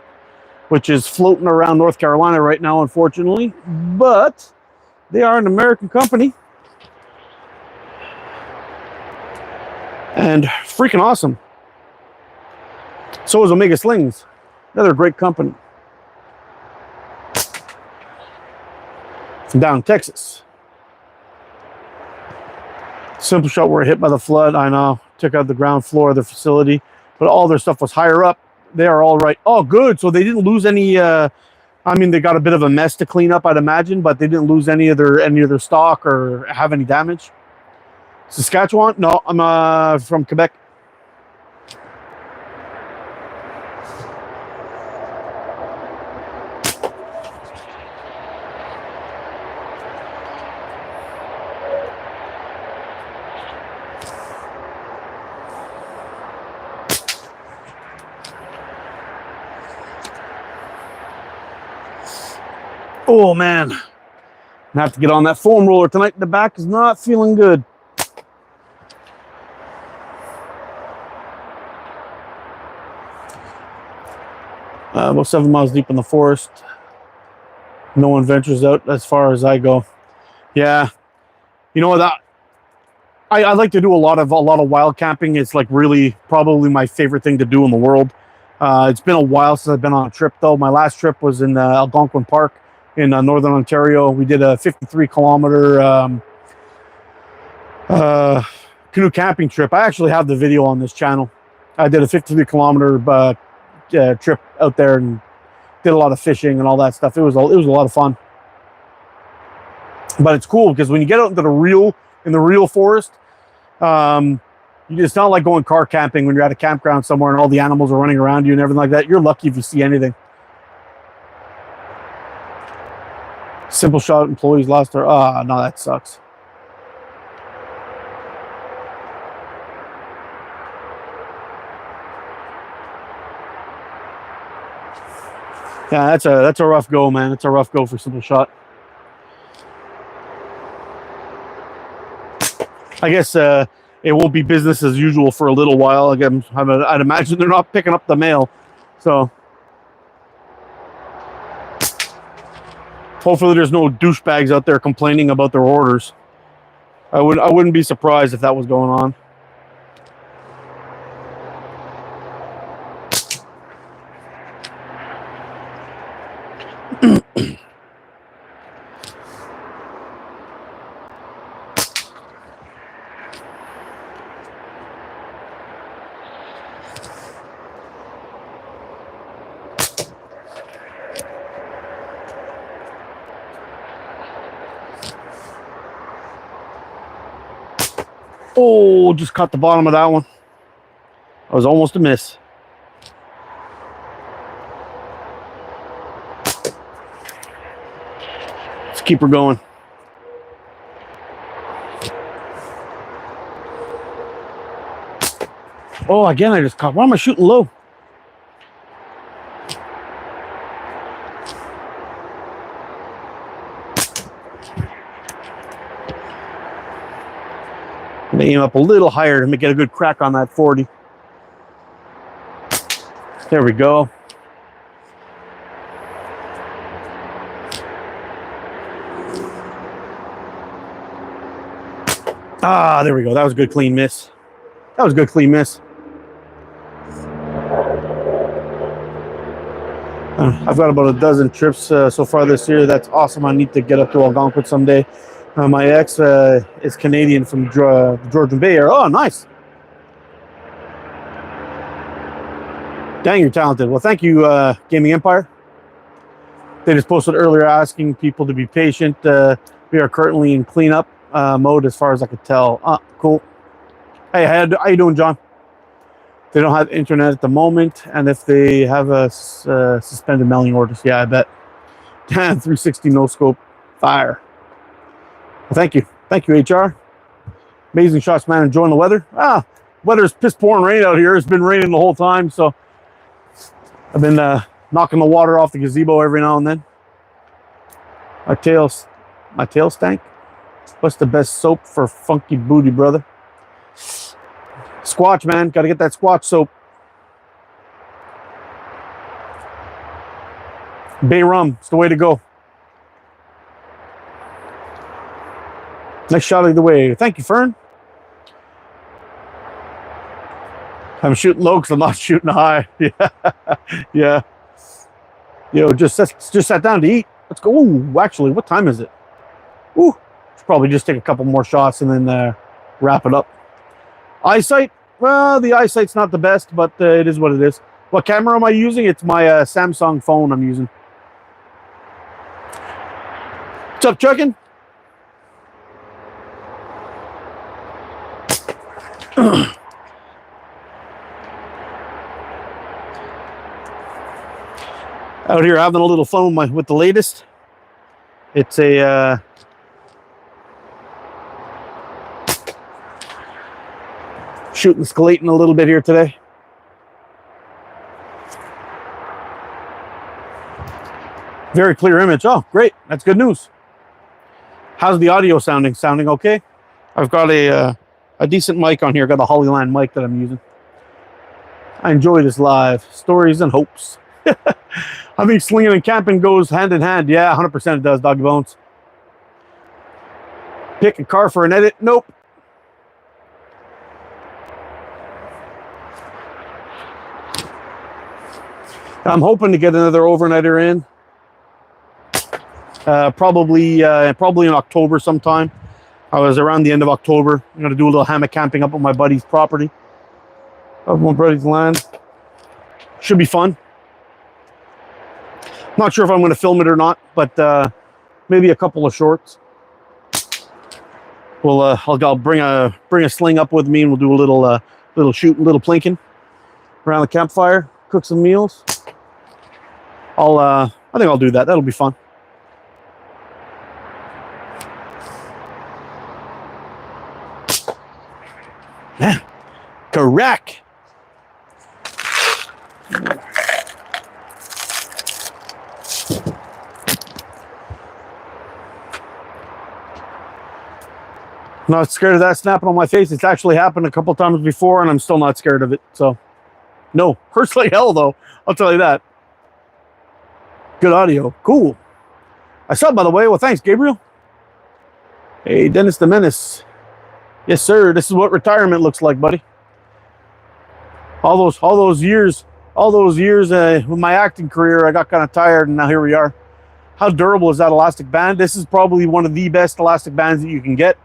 which is floating around North Carolina right now, unfortunately. But they are an American company. And freaking awesome. So is Omega Slings. Another great company. From down in Texas. Simple Shot were hit by the flood. I know. Took out the ground floor of their facility. But all their stuff was higher up. They are all right. Oh, good. So they didn't lose any... I mean, they got a bit of a mess to clean up, I'd imagine. But they didn't lose any of their stock or have any damage. Saskatchewan? No, I'm from Quebec. Oh man, I have to get on that foam roller tonight. The back is not feeling good. About 7 miles deep in the forest. No one ventures out as far as I go. Yeah, you know that I like to do a lot of wild camping. It's like really probably my favorite thing to do in the world. It's been a while since I've been on a trip though. My last trip was in Algonquin Park in northern Ontario. We did a 53-kilometer canoe camping trip. I actually have the video on this channel. I did a 53-kilometer trip out there and did a lot of fishing and all that stuff. It was a lot of fun. But it's cool because when you get out into the real forest, it's not like going car camping when you're at a campground somewhere and all the animals are running around you and everything like that. You're lucky if you see anything. Simple Shot employees lost their... no, that sucks. Yeah, that's a rough go, man. It's a rough go for Simple Shot. I guess it won't be business as usual for a little while. Again, I'd imagine they're not picking up the mail. So hopefully there's no douchebags out there complaining about their orders. I wouldn't be surprised if that was going on. Oh, just caught the bottom of that one. That was almost a miss. Let's keep her going. Oh, again, I just caught. Why am I shooting low? I'm gonna aim up a little higher to get a good crack on that 40. There we go. Ah, there we go. That was a good clean miss. That was a good clean miss. I've got about a dozen trips so far this year. That's awesome. I need to get up to Algonquin someday. My ex is Canadian from the Georgian Bay area. Oh, nice. Dang, you're talented. Well, thank you, Gaming Empire. They just posted earlier asking people to be patient. We are currently in cleanup mode as far as I could tell. Cool. Hey, how you doing, John? They don't have internet at the moment, and if they have a suspended mailing orders, yeah, I bet. 360 no scope fire. Well, thank you, HR. Amazing shots, man. Enjoying the weather. Weather's piss pouring rain out here. It's been raining the whole time, so I've been knocking the water off the gazebo every now and then. My tail stank. What's the best soap for funky booty, brother? Squatch, man. Got to get that Squatch soap. Bay rum. It's the way to go. Nice shot either way. Thank you, Fern. I'm shooting low because I'm not shooting high. Yeah. Yeah. Yo, just sat down to eat. Let's go. Ooh, actually, what time is it? Ooh. Should probably just take a couple more shots and then wrap it up. Eyesight? Well, the eyesight's not the best, but it is what it is. What camera am I using? It's my Samsung phone I'm using. What's up, Chuckin? Out here having a little fun with the latest. It's a shooting escalating a little bit here today. Very clear image. Oh, great. That's good news. How's the audio sounding? Sounding okay? I've got a decent mic on here. Got the Hollyland mic that I'm using. I enjoy this live. Stories and hopes. I think slinging and camping goes hand in hand. Yeah, 100% it does, Doggy Bones. Pick a car for an edit? Nope. I'm hoping to get another overnighter in. Probably in October sometime. I was around the end of October. I'm going to do a little hammock camping up on my buddy's property. Up on my buddy's land. Should be fun. Not sure if I'm going to film it or not, but maybe a couple of shorts. I'll bring a sling up with me, and we'll do a little shooting, little plinking around the campfire. Cook some meals. I think I'll do that. That'll be fun. Yeah, correct. Not scared of that snapping on my face. It's actually happened a couple times before, and I'm still not scared of it. So, no, hurts like hell though. I'll tell you that. Good audio. Cool. I saw, by the way. Well, thanks, Gabriel. Hey, Dennis the Menace. Yes, sir. This is what retirement looks like, buddy. All those years with my acting career, I got kind of tired, and now here we are. How durable is that elastic band? This is probably one of the best elastic bands that you can get.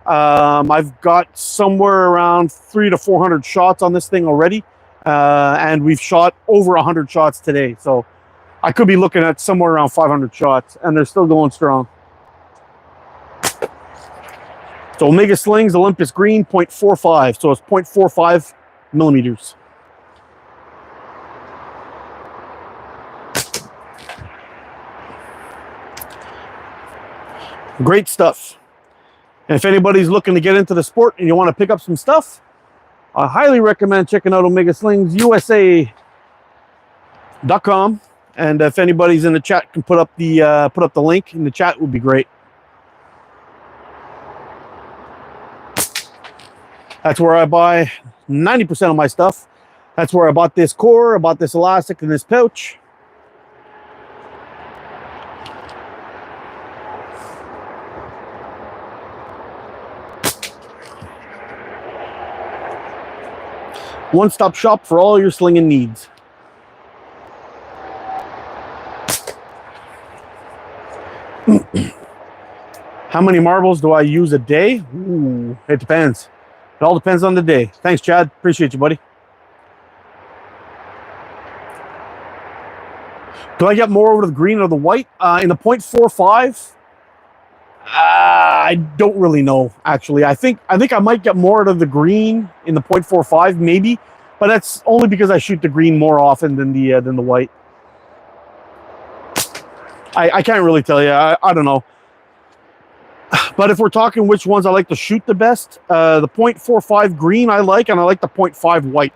I've got somewhere around 300 to 400 shots on this thing already, and we've shot over 100 shots today. So I could be looking at somewhere around 500 shots, and they're still going strong. So Omega Slings, Olympus Green, 0.45. So it's 0.45 millimeters. Great stuff. And if anybody's looking to get into the sport and you want to pick up some stuff, I highly recommend checking out OmegaSlingsUSA.com. And if anybody's in the chat can put up the link in the chat, it would be great. That's where I buy 90% of my stuff. That's where I bought this core, I bought this elastic and this pouch. One-stop shop for all your slinging needs. How many marbles do I use a day? Ooh, it depends. It all depends on the day. Thanks, Chad. Appreciate you, buddy. Do I get more over the green or the white? In the 0.45, I don't really know, actually. I think I might get more out of the green in the 0.45, maybe. But that's only because I shoot the green more often than the white. I can't really tell you. I don't know. But if we're talking which ones I like to shoot the best, the 0.45 green I like, and I like the 0.5 white.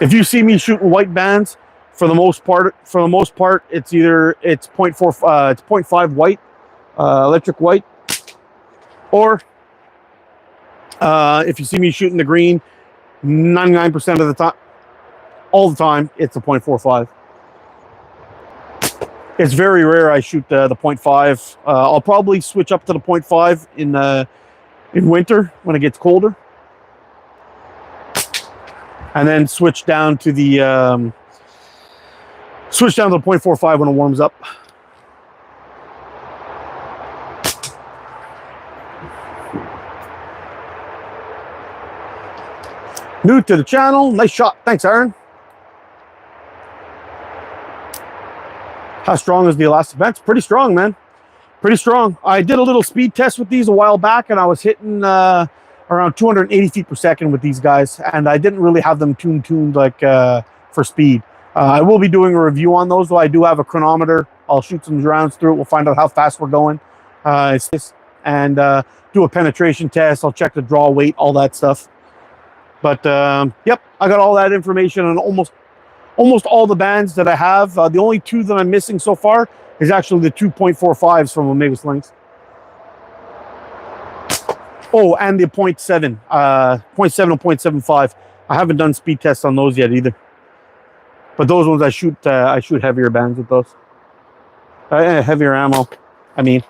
If you see me shooting white bands, for the most part, it's 0.5 white, electric white, or if you see me shooting the green, 99% of the time, all the time, it's a 0.45. It's very rare I shoot the 0.5. I'll probably switch up to the 0.5 in winter when it gets colder, and then switch down to the 0.45 when it warms up. New to the channel, nice shot. Thanks, Aaron. How strong is the elastic bench? Pretty strong, man. Pretty strong. I did a little speed test with these a while back, and I was hitting around 280 feet per second with these guys, and I didn't really have them tuned like for speed. I will be doing a review on those, though. I do have a chronometer. I'll shoot some rounds through it. We'll find out how fast we're going, and do a penetration test. I'll check the draw weight, all that stuff. But yep, I got all that information on almost all the bands that I have. The only two that I'm missing so far is actually the 2.45s from Omega Slings. Oh, and the 0.7 and 0.75. I haven't done speed tests on those yet either. But those ones I shoot heavier bands with those. Heavier ammo, I mean.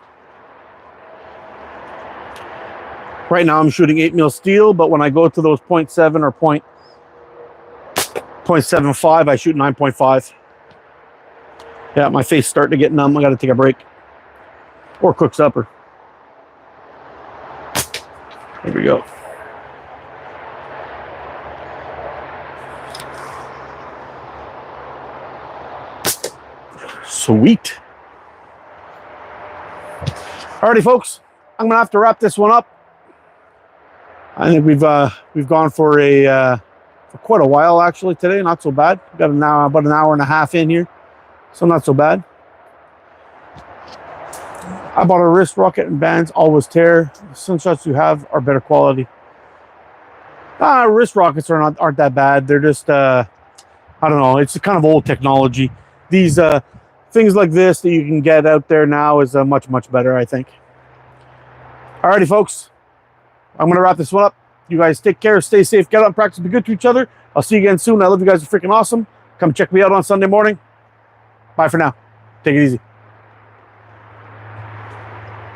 Right now I'm shooting 8mm steel, but when I go to those 0.7 or 0.75, I shoot 9.5. Yeah, my face starting to get numb. I got to take a break or cook supper. Here we go. Sweet. Alrighty, folks. I'm gonna have to wrap this one up. I think we've gone for quite a while actually today. Not so bad. We've got about an hour and a half in here, so not so bad. I bought a wrist rocket and bands. Always tear. The Slingshots you have are better quality. Wrist rockets aren't that bad. They're just I don't know. It's kind of old technology. These things like this that you can get out there now is much better, I think. Alrighty, folks. I'm going to wrap this one up. You guys take care, stay safe, get out and practice, be good to each other. I'll see you again soon. I love you guys. You're freaking awesome. Come check me out on Sunday morning. Bye for now. Take it easy.